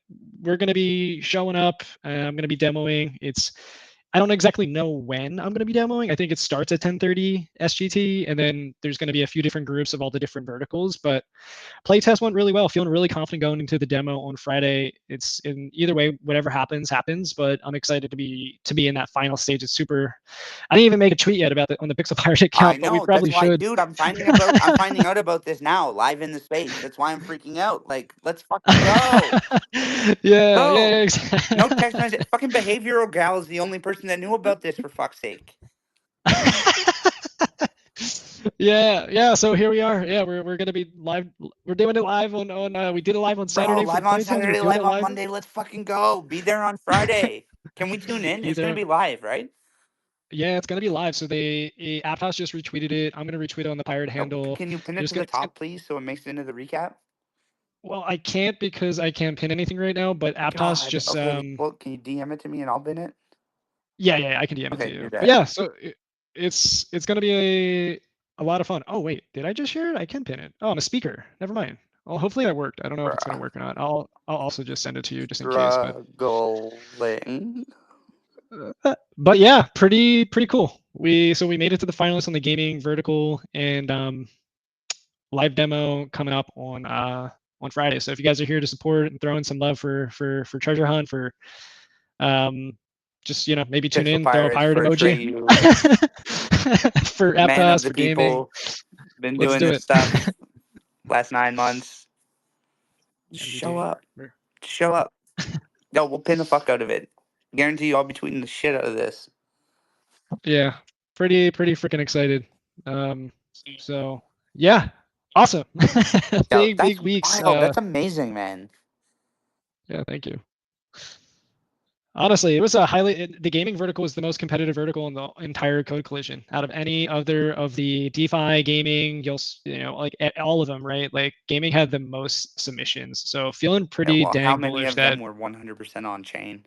we're going to be showing up. I'm going to be demoing. I don't exactly know when I'm going to be demoing. I think it starts at 10:30 SGT, and then there's going to be a few different groups of all the different verticals. But playtest went really well. Feeling really confident going into the demo on Friday. It's in either way, whatever happens. But I'm excited to be in that final stage. It's super. I didn't even make a tweet yet about on the Pixel Pirate account, I but we know. probably That's why, should. dude. I'm finding out about this now, live in the space. That's why I'm freaking out. Like, let's fucking go. Yeah, Go. exactly. No text message. Fucking behavioral gal is the only person that knew about this. For fuck's sake. Yeah. So here we are. Yeah, we're gonna be live. We're doing it live on. We did it live on Bro, Saturday for live on playtest. We're Saturday, doing live it on live. Monday. Let's fucking go. Be there on Friday. Can we tune in? It's gonna Either. be live, right? Yeah, it's gonna be live. So Aptos just retweeted it. I'm gonna retweet it on the pirate handle. Can you pin it There's to the it's gonna, top, please, so it makes it into the recap? well, I can't because I can't pin anything right now. But Aptos God. just Okay. Well, can you DM it to me and I'll pin it? yeah, I can DM it to Okay, you. you're But dead. yeah, so it's gonna be a lot of fun. Oh wait, did I just share it? I can pin it. Oh, I'm a speaker. Never mind. Well, hopefully that worked. I don't know if it's gonna Bruh. work or not. I'll also just send it to you just in case. Struggling. But yeah, pretty cool. We made it to the finalists on the gaming vertical, and live demo coming up on Friday. So if you guys are here to support and throw in some love for Treasure Hunt, for just maybe tune Pixel in, throw a Pirates pirate for emoji Atreyu. for Man of Aptos, the for gaming. people. Been Let's doing do this it. stuff last 9 months. And we Show do. up. Show up. No, we'll pin the fuck out of it. Guarantee you I'll be tweeting the shit out of this. Yeah, pretty freaking excited. So yeah, awesome. Yo, big that's weeks. wild. That's amazing, man. Yeah, thank you. Honestly, it was the gaming vertical was the most competitive vertical in the entire Code Collision out of any other of the DeFi gaming. Like all of them, right? Like gaming had the most submissions, so feeling Yeah, pretty well, how dang many bullish of them that. were 100% on chain?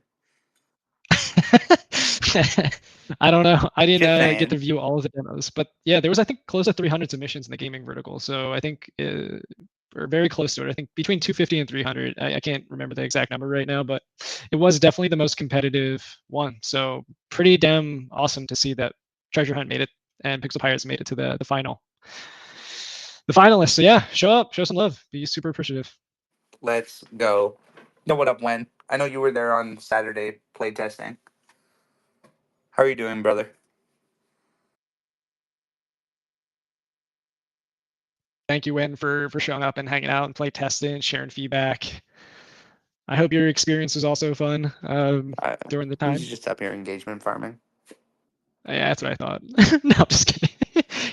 I don't know. I didn't Just get to saying. view all of the demos, but yeah, there was I think close to 300 submissions in the gaming vertical. So I think we're very close to it. I think between 250 and 300. I can't remember the exact number right now, but it was definitely the most competitive one. So pretty damn awesome to see that Treasure Hunt made it and Pixel Pirates made it to the finalists. So yeah, show up, show some love, be super appreciative. Let's go. Yo, what up, Wen? I know you were there on Saturday playtesting. How are you doing, brother? Thank you, Wen, for showing up and hanging out and play testing, sharing feedback. I hope your experience was also fun during the time. He's just up here engagement farming. Yeah, that's what I thought. No, I'm just kidding.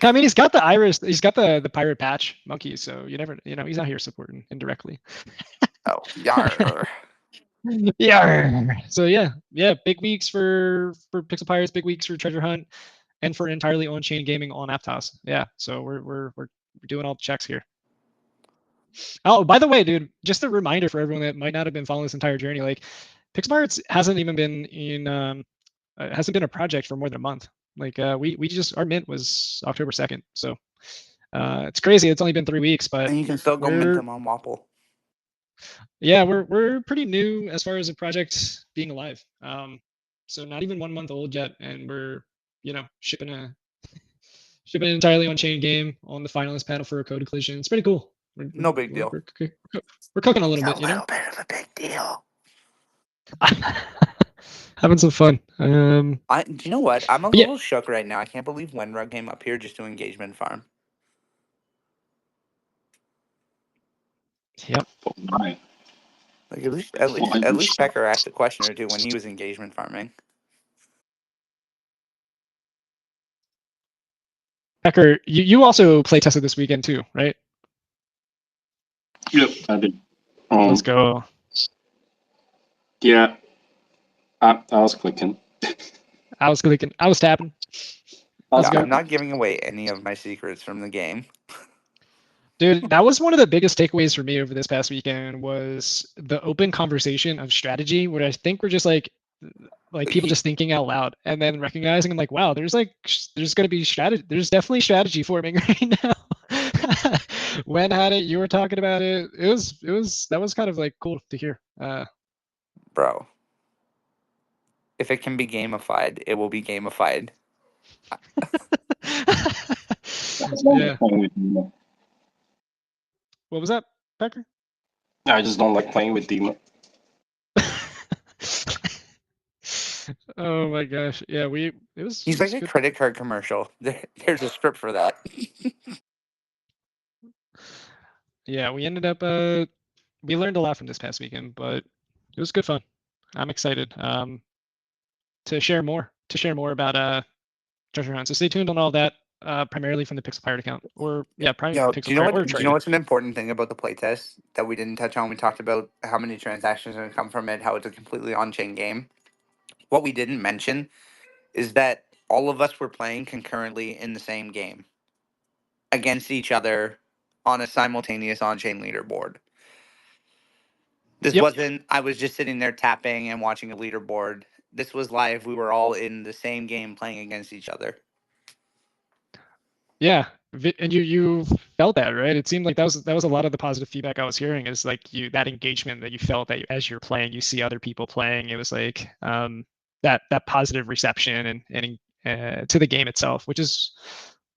I mean, he's got the iris. He's got the pirate patch monkey, so you never, he's out here supporting indirectly. Oh, yar. Yeah. So yeah, big weeks for Pixel Pirates, big weeks for Treasure Hunt, and for entirely on-chain gaming on Aptos. Yeah, so we're doing all the checks here. Oh, by the way, dude, just a reminder for everyone that might not have been following this entire journey. Like, Pixel Pirates hasn't even been hasn't been a project for more than a month. Like we just our mint was October 2nd, so it's crazy. It's only been 3 weeks, but And you can still go mint them on Wapple. Yeah, we're pretty new as far as the project being alive. So not even 1 month old yet, and we're shipping an entirely on-chain game on the finalist panel for a Code Collision. It's pretty cool. No big deal. We're cooking a little bit, A little bit of a big deal. Having some fun. Do you know what? I'm a little shook right now. I can't believe Wenrug came up here just to engagement farm. Yep. Right. Like at least Pecker asked a question or two when he was engagement farming. Pecker, you also play tested this weekend too, right? Yep, I did. Let's go. Yeah, I was clicking. I was clicking. I was tapping. Yeah, I'm not giving away any of my secrets from the game. Dude, that was one of the biggest takeaways for me over this past weekend was the open conversation of strategy, where I think we're just like people just thinking out loud and then recognizing, I'm like, wow, there's going to be strategy. There's definitely strategy forming right now. When had it, you were talking about it. That was kind of like cool to hear. Bro, if it can be gamified, it will be gamified. Yeah. What was that, Becker? I just don't like playing with Dima. Oh my gosh. Yeah, it was He's like a good. credit card commercial. There's a script for that. Yeah, we ended up we learned a lot from this past weekend, but it was good fun. I'm excited to share more about treasure hunt. So stay tuned on all that, primarily from the Pixel Pirate account, or prime Yo, Pixel do you know Pirate what? or Do you know Atreyu. what's an important thing about the playtest that we didn't touch on? We talked about how many transactions are going to come from it, how it's a completely on-chain game. What we didn't mention is that all of us were playing concurrently in the same game against each other on a simultaneous on-chain leaderboard. This Yep. wasn't, I was just sitting there tapping and watching a leaderboard. This was live. We were all in the same game playing against each other. Yeah, and you felt that, right? It seemed like that was a lot of the positive feedback I was hearing, is like that engagement that you felt that as you're playing, you see other people playing. It was like that positive reception and to the game itself, which is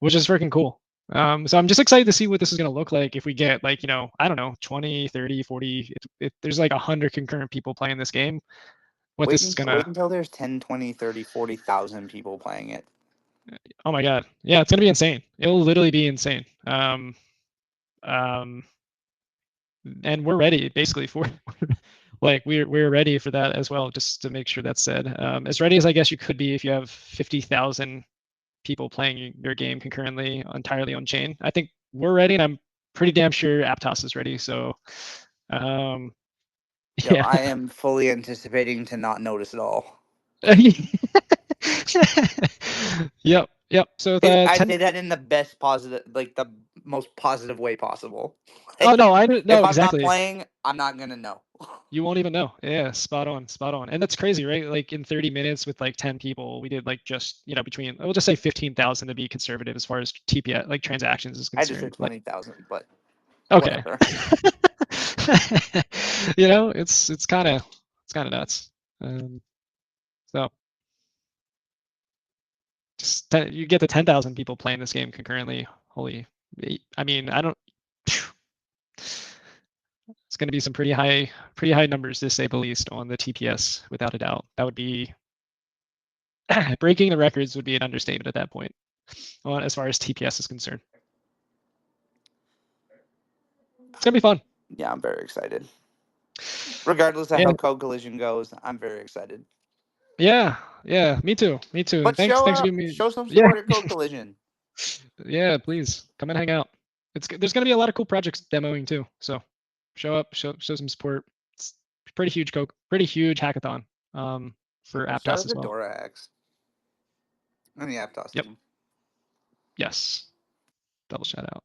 freaking cool. So I'm just excited to see what this is going to look like if we get, like, I don't know, 20, 30, 40, if there's like 100 concurrent people playing this game, what this is going Wait to, until there's 10, 20, 30, 40,000 people playing it. oh my God. Yeah, it's going to be insane. It'll literally be insane. Um, and we're ready basically for like we're ready for that as well, just to make sure that's said. As ready as I guess you could be if you have 50,000 people playing your game concurrently entirely on chain. I think we're ready, and I'm pretty damn sure Aptos is ready. So Yo, yeah. I am fully anticipating to not notice at all. Yep. So the I 10. say that in the best positive, like the most positive way possible. Oh Like, no, I if no, I'm not exactly. playing, I'm not gonna know. You won't even know. Yeah, spot on. And that's crazy, right? Like in 30 minutes with like 10 people, we did like just, between, we'll just say 15,000 to be conservative as far as TPS, like transactions is I just said concerned. Like, 20,000, but okay. whatever. It's kind of nuts. So just you get to 10,000 people playing this game concurrently. Holy, I mean, I don't. It's going to be some pretty high numbers, to say the least, on the TPS, without a doubt. That would be breaking the records would be an understatement at that point, as far as TPS is concerned. It's gonna be fun. Yeah, I'm very excited. Regardless of how Code Collision goes, I'm very excited. Yeah, me too. But Thanks show for up, giving me. show some Yeah, support at Code Collision. yeah, please come and hang out. There's gonna be a lot of cool projects demoing too. So show up, show some support. It's pretty huge hackathon for Shout Aptos out as to well. Dora X and the Aptos Yep. team. Yes. Double shout out.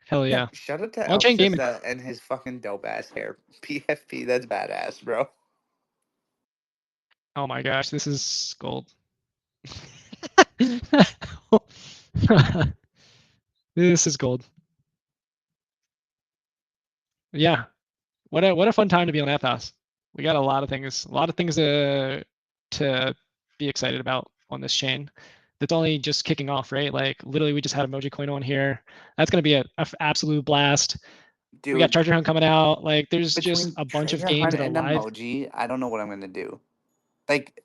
Hell yeah. Shout out to On-chain gaming. Alpha and his fucking dope ass hair. PFP, that's badass, bro. Oh my gosh, this is gold. This is gold. Yeah. What a fun time to be on Aptos. We got a lot of things to be excited about on this chain. That's only just kicking off, right? Like literally, we just had Emoji Coin on here. That's gonna be an absolute blast. Dude, We got Treasure Hunt coming out. Like, there's just between a bunch of Treasure games Hunt that are and live. Emoji, I don't know what I'm gonna do. Like,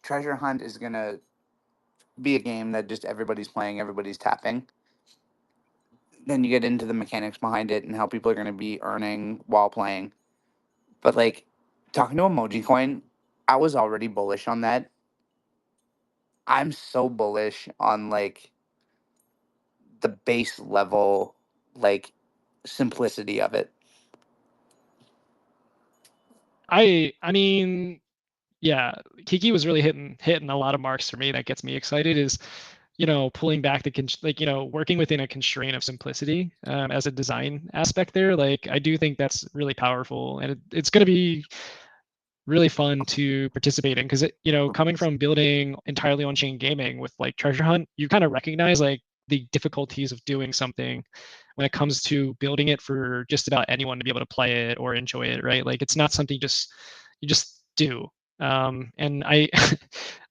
Treasure Hunt is gonna be a game that just everybody's playing, everybody's tapping. Then you get into the mechanics behind it and how people are gonna be earning while playing. But like, talking to Emoji Coin, I was already bullish on that. I'm so bullish on like the base level, like simplicity of it. I mean, yeah, Kiki was really hitting a lot of marks for me. That gets me excited. Is pulling back working within a constraint of simplicity as a design aspect there. Like, I do think that's really powerful, and it's going to be really fun to participate in, because coming from building entirely on chain gaming with like Treasure Hunt, you kind of recognize like the difficulties of doing something when it comes to building it for just about anyone to be able to play it or enjoy it, right? Like it's not something you just do. And I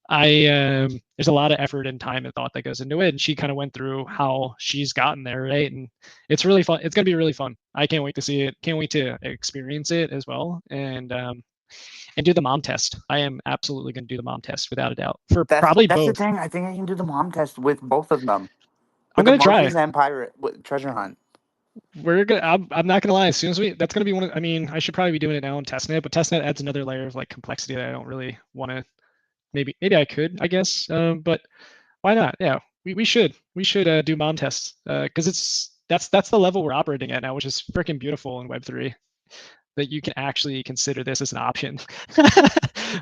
there's a lot of effort and time and thought that goes into it, and she kind of went through how she's gotten there, right? And it's really fun. It's gonna be really fun. I can't wait to see it. Can't wait to experience it as well, and do the mom test. I am absolutely going to do the mom test without a doubt for probably That's the both. thing. I think I can do the mom test with both of them. I'm With going to try. emojis and pirate with treasure hunt. I'm not gonna lie. As soon as that's gonna be one. I mean, I should probably be doing it now in testnet, but testnet adds another layer of like complexity that I don't really want to. Maybe I could, I guess. But why not? Yeah, we should do mom tests because that's the level we're operating at now, which is freaking beautiful in Web3. That you can actually consider this as an option.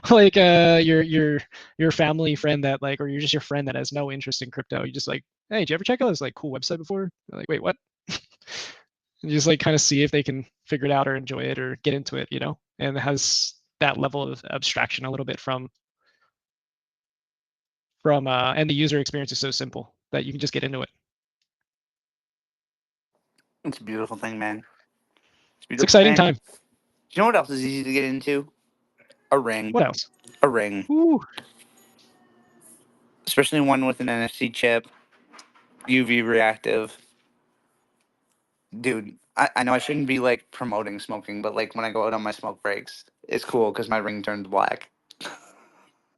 Like your family friend that like, or you're just your friend that has no interest in crypto. You just like, hey, did you ever check out this like cool website before? They're like, wait, what? And just like kind of see if they can figure it out or enjoy it or get into it, and it has that level of abstraction a little bit from and the user experience is so simple that you can just get into it. It's a beautiful thing, man. It's a It's beautiful exciting thing. time. Do you know what else is easy to get into? A ring. What else? A ring. Ooh. Especially one with an NFC chip, UV reactive. Dude, I know I shouldn't be like promoting smoking, but like when I go out on my smoke breaks, it's cool because my ring turns black.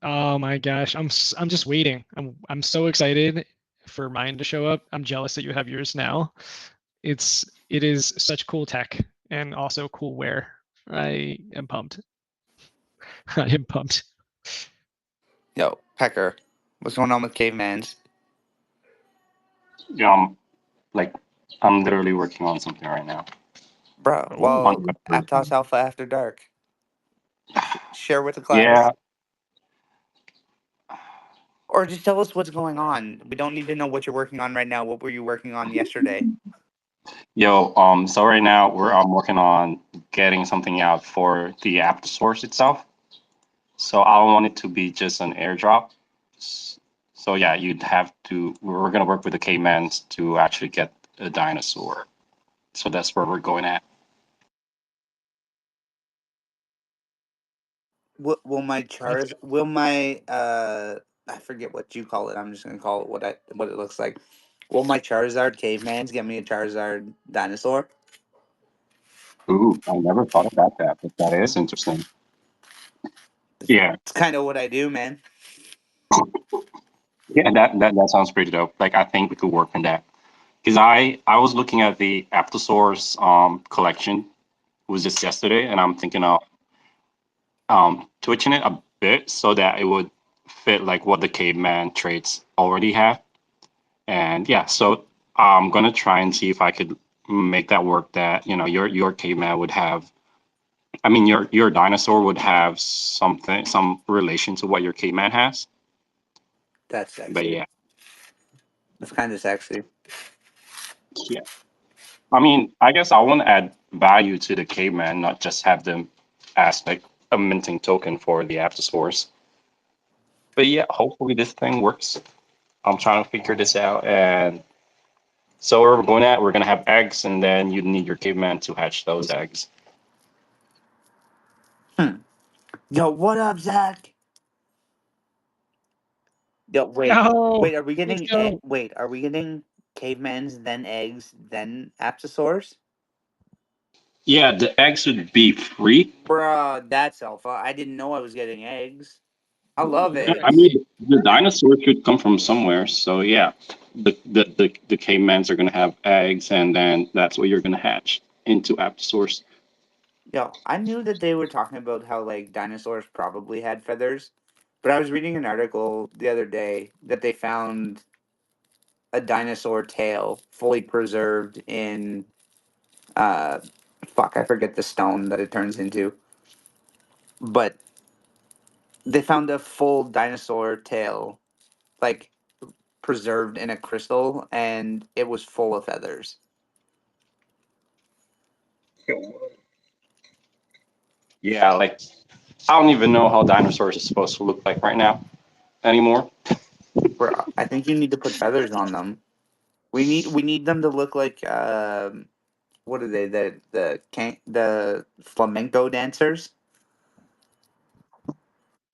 Oh my gosh, I'm just waiting. I'm so excited for mine to show up. I'm jealous that you have yours now. It is such cool tech and also cool wear. I am pumped. I am pumped. Yo, Pecker, what's going on with Cavemans? Like I'm literally working on something right now. Bro, Oh, well, On Aptos Alpha After Dark. Share with the class. yeah, Or just tell us what's going on. We don't need to know what you're working on right now. What were you working on yesterday? yo, so right now I'm working on getting something out for the app source itself. So I don't want it to be just an airdrop. So yeah, you'd have to. We're gonna work with the Caimans to actually get a dinosaur. So that's where we're going at. Will my Chars? Will my I forget what you call it. I'm just gonna call it what it looks like. Will my Charizard Cavemans get me a Charizard dinosaur? Ooh, I never thought about that, but that is interesting. Yeah, It's kind of what I do, man. yeah, that sounds pretty dope. Like I think we could work on that because I was looking at the Aptosaurs collection. It was just yesterday, and I'm thinking of twitching it a bit so that it would fit like what the caveman traits already have. And yeah, so I'm gonna try and see if I could make that work. That your caveman would have. I mean, your dinosaur would have some relation to what your caveman has. That's But sexy. yeah, That's kind of sexy. yeah. I mean, I guess I want to add value to the caveman, not just have them as like a minting token for the Aptosaurs. But yeah, hopefully this thing works. I'm trying to figure this out, and so where we're going at, we're gonna have eggs, and then you need your caveman to hatch those eggs. Yo, what up, Zach? Yo, Yo, wait. Are we let's getting? go. Wait, are we getting Cavemans, then eggs, then Aptosaurs? Yeah, the eggs would be free. Bruh, that's alpha. I didn't know I was getting eggs. I love Ooh, I eggs. mean, the dinosaur should come from somewhere. So yeah, the cavemans are gonna have eggs, and then that's what you're gonna hatch into Aptosaurs. Yo, I knew that they were talking about how like dinosaurs probably had feathers, but I was reading an article the other day that they found a dinosaur tail fully preserved in uh fuck, I forget the stone that it turns into. But they found a full dinosaur tail like preserved in a crystal and it was full of feathers. Yeah, like I don't even know how dinosaurs are supposed to look like right now anymore. Bro, I think you need to put feathers on them. We need them to look like what are they? The flamenco dancers.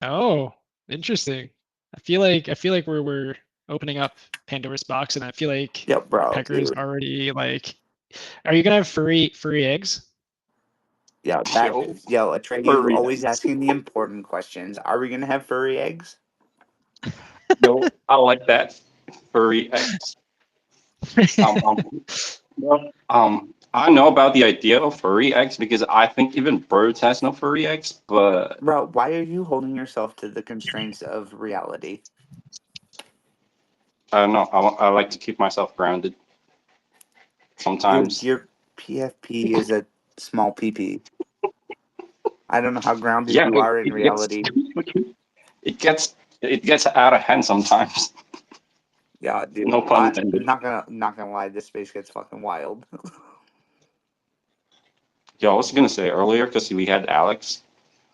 Oh, interesting. I feel like we're opening up Pandora's box, and I feel like Yep, bro, Pecker's dude. already like. Are you gonna have furry eggs? Yo, Atreyu, you Furry always eggs. asking the important questions. Are we gonna have furry eggs? Yo, I like that. Furry eggs. Well, I know about the idea of furry eggs because I think even birds has no furry eggs, but Bro, why are you holding yourself to the constraints of reality? I don't know. I like to keep myself grounded. Dude, Sometimes, your PFP is a small PP. I don't know how grounded yeah, you but are in reality. it gets it gets out of hand sometimes. Yeah, dude. No pun I'm intended. not gonna lie, this space gets fucking wild. Yeah, I was gonna say earlier because we had Alex.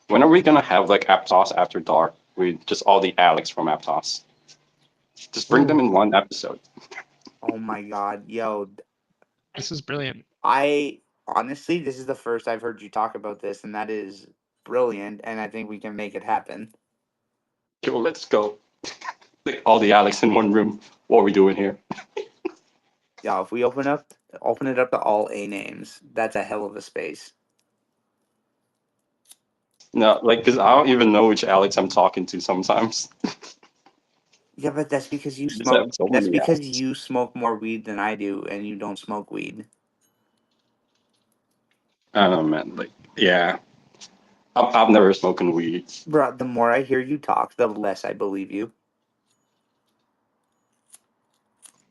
When are we gonna have like Aptos After Dark with just all the Alex from Aptos? Just bring them Ooh, in one episode. Oh my god, yo, this is brilliant. I honestly, this is the first I've heard you talk about this, and that is brilliant, and I think we can make it happen. Yo, let's go. Like all the Alex in one room. What are we doing here? Yeah, if we open it up to all A names, that's a hell of a space. No, like because I don't even know which Alex I'm talking to sometimes. Yeah, but that's because you Just have smoke. so That's many because Alex. you smoke more weed than I do, and you don't smoke weed. I don't know, man. Like, yeah, I've never spoken weed. Bro, the more I hear you talk, the less I believe you.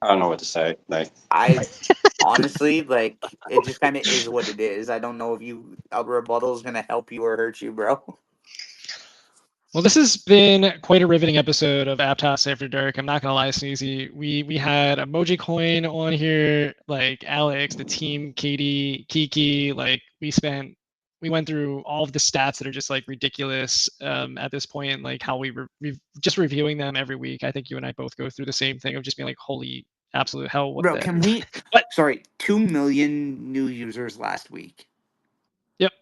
I don't know what to say. Like, I honestly, like, it just kind of is what it is. I don't know if a rebuttal is gonna help you or hurt you, bro. Well, this has been quite a riveting episode of Aptos After Dark. I'm not gonna lie, Sneezy. We had Emoji Coin on here, like Alex, the team, Katie, Kiki. Like we went through all of the stats that are just like ridiculous at this point. Like how we've just reviewing them every week. I think you and I both go through the same thing of just being like, holy absolute hell, what Bro, the? can we? But Sorry, 2 million new users last week. yep,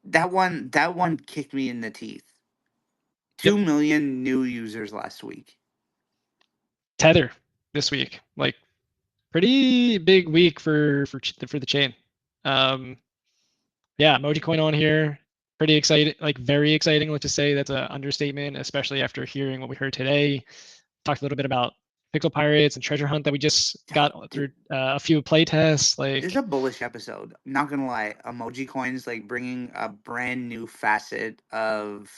That one kicked me in the teeth. yep. 2 million new users last week. Tether this week, like pretty big week for the chain. Um, yeah, emoji coin on here. Pretty excited, like very exciting. Let's just say that's an understatement, especially after hearing what we heard today. Talked a little bit about Pixel Pirates and Treasure Hunt that we just got through Dude, a few play tests. this is Like, a bullish episode. I'm not gonna lie, emoji coins like bringing a brand new facet of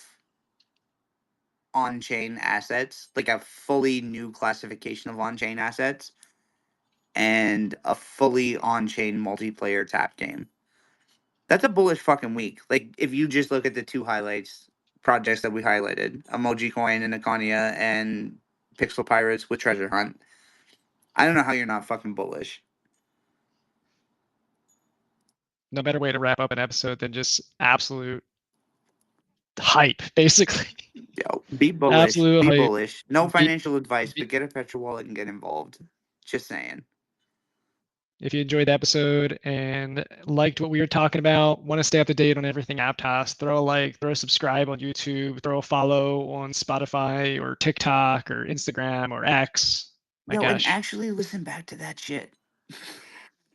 on-chain assets, like a fully new classification of on-chain assets, and a fully on-chain multiplayer tap game. That's a bullish fucking week. Like if you just look at the two highlights projects that we highlighted, Emoji Coin and Econia and Pixel Pirates with Treasure Hunt. I don't know how you're not fucking bullish. no better way to wrap up an episode than just absolute hype, basically. Yo, be bullish. Absolute Be hype. bullish. No Be, financial advice, be, but get a Petro wallet and get involved. Just saying. if you enjoyed the episode and liked what we were talking about, want to stay up to date on everything Aptos, throw a like, throw a subscribe on YouTube, throw a follow on Spotify or TikTok or Instagram or X. My Yo, and gosh. actually listen back to that shit.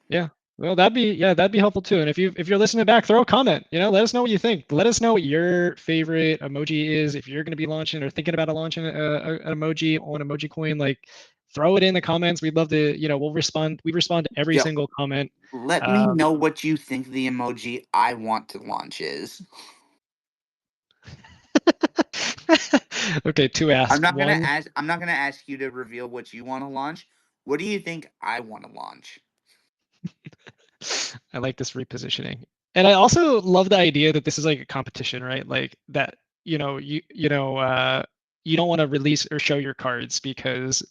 Yeah. Well, that'd be helpful too. And if you're listening back, throw a comment. Let us know what you think. Let us know what your favorite emoji is. If you're going to be launching or thinking about launching an emoji on Emoji Coin, like throw it in the comments. We'd love to. We'll respond. We respond to every Yo, single comment. let me Um, know what you think the emoji I want to launch is. okay, two asks. One, I'm not gonna ask you to reveal what you want to launch. What do you think I want to launch? I like this repositioning. And I also love the idea that this is like a competition, right? Like that, you don't want to release or show your cards because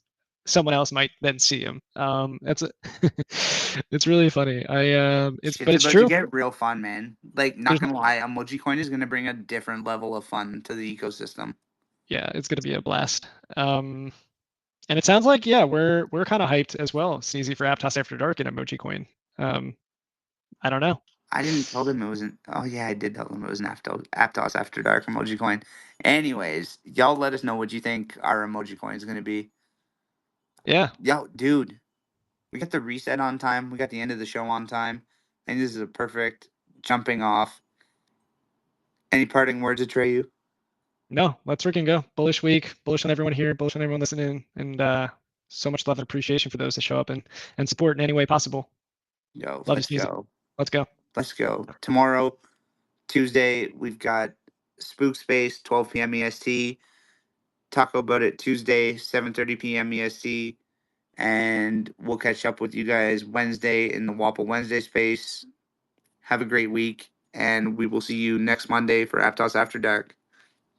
someone else might then see them. It's really funny. But Shit's it's about to true. get real fun, man. Like, not There's gonna lie, Emoji Coin is gonna bring a different level of fun to the ecosystem. Yeah, it's gonna be a blast. And it sounds like, yeah, we're kind of hyped as well, Sneezy, for Aptos After Dark and Emoji Coin. I don't know. I didn't tell them it wasn't. Oh yeah, I did tell them it was an Aptos After Dark emoji coin. Anyways, y'all let us know what you think our emoji coin is gonna be. Yeah. Yo, dude, we got the reset on time. We got the end of the show on time. I think this is a perfect jumping off. Any parting words, Atreyu? No, let's freaking go. Bullish week, bullish on everyone here, bullish on everyone listening, and so much love and appreciation for those that show up and support in any way possible. Yo, Love let's you, Sneezy. go. Let's go. Let's go. Tomorrow, Tuesday, we've got Spook Space, 12 p.m. EST. Talk about it Tuesday, 7:30 p.m. EST. And we'll catch up with you guys Wednesday in the Wapple Wednesday space. Have a great week, and we will see you next Monday for Aptos After Dark.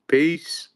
Peace.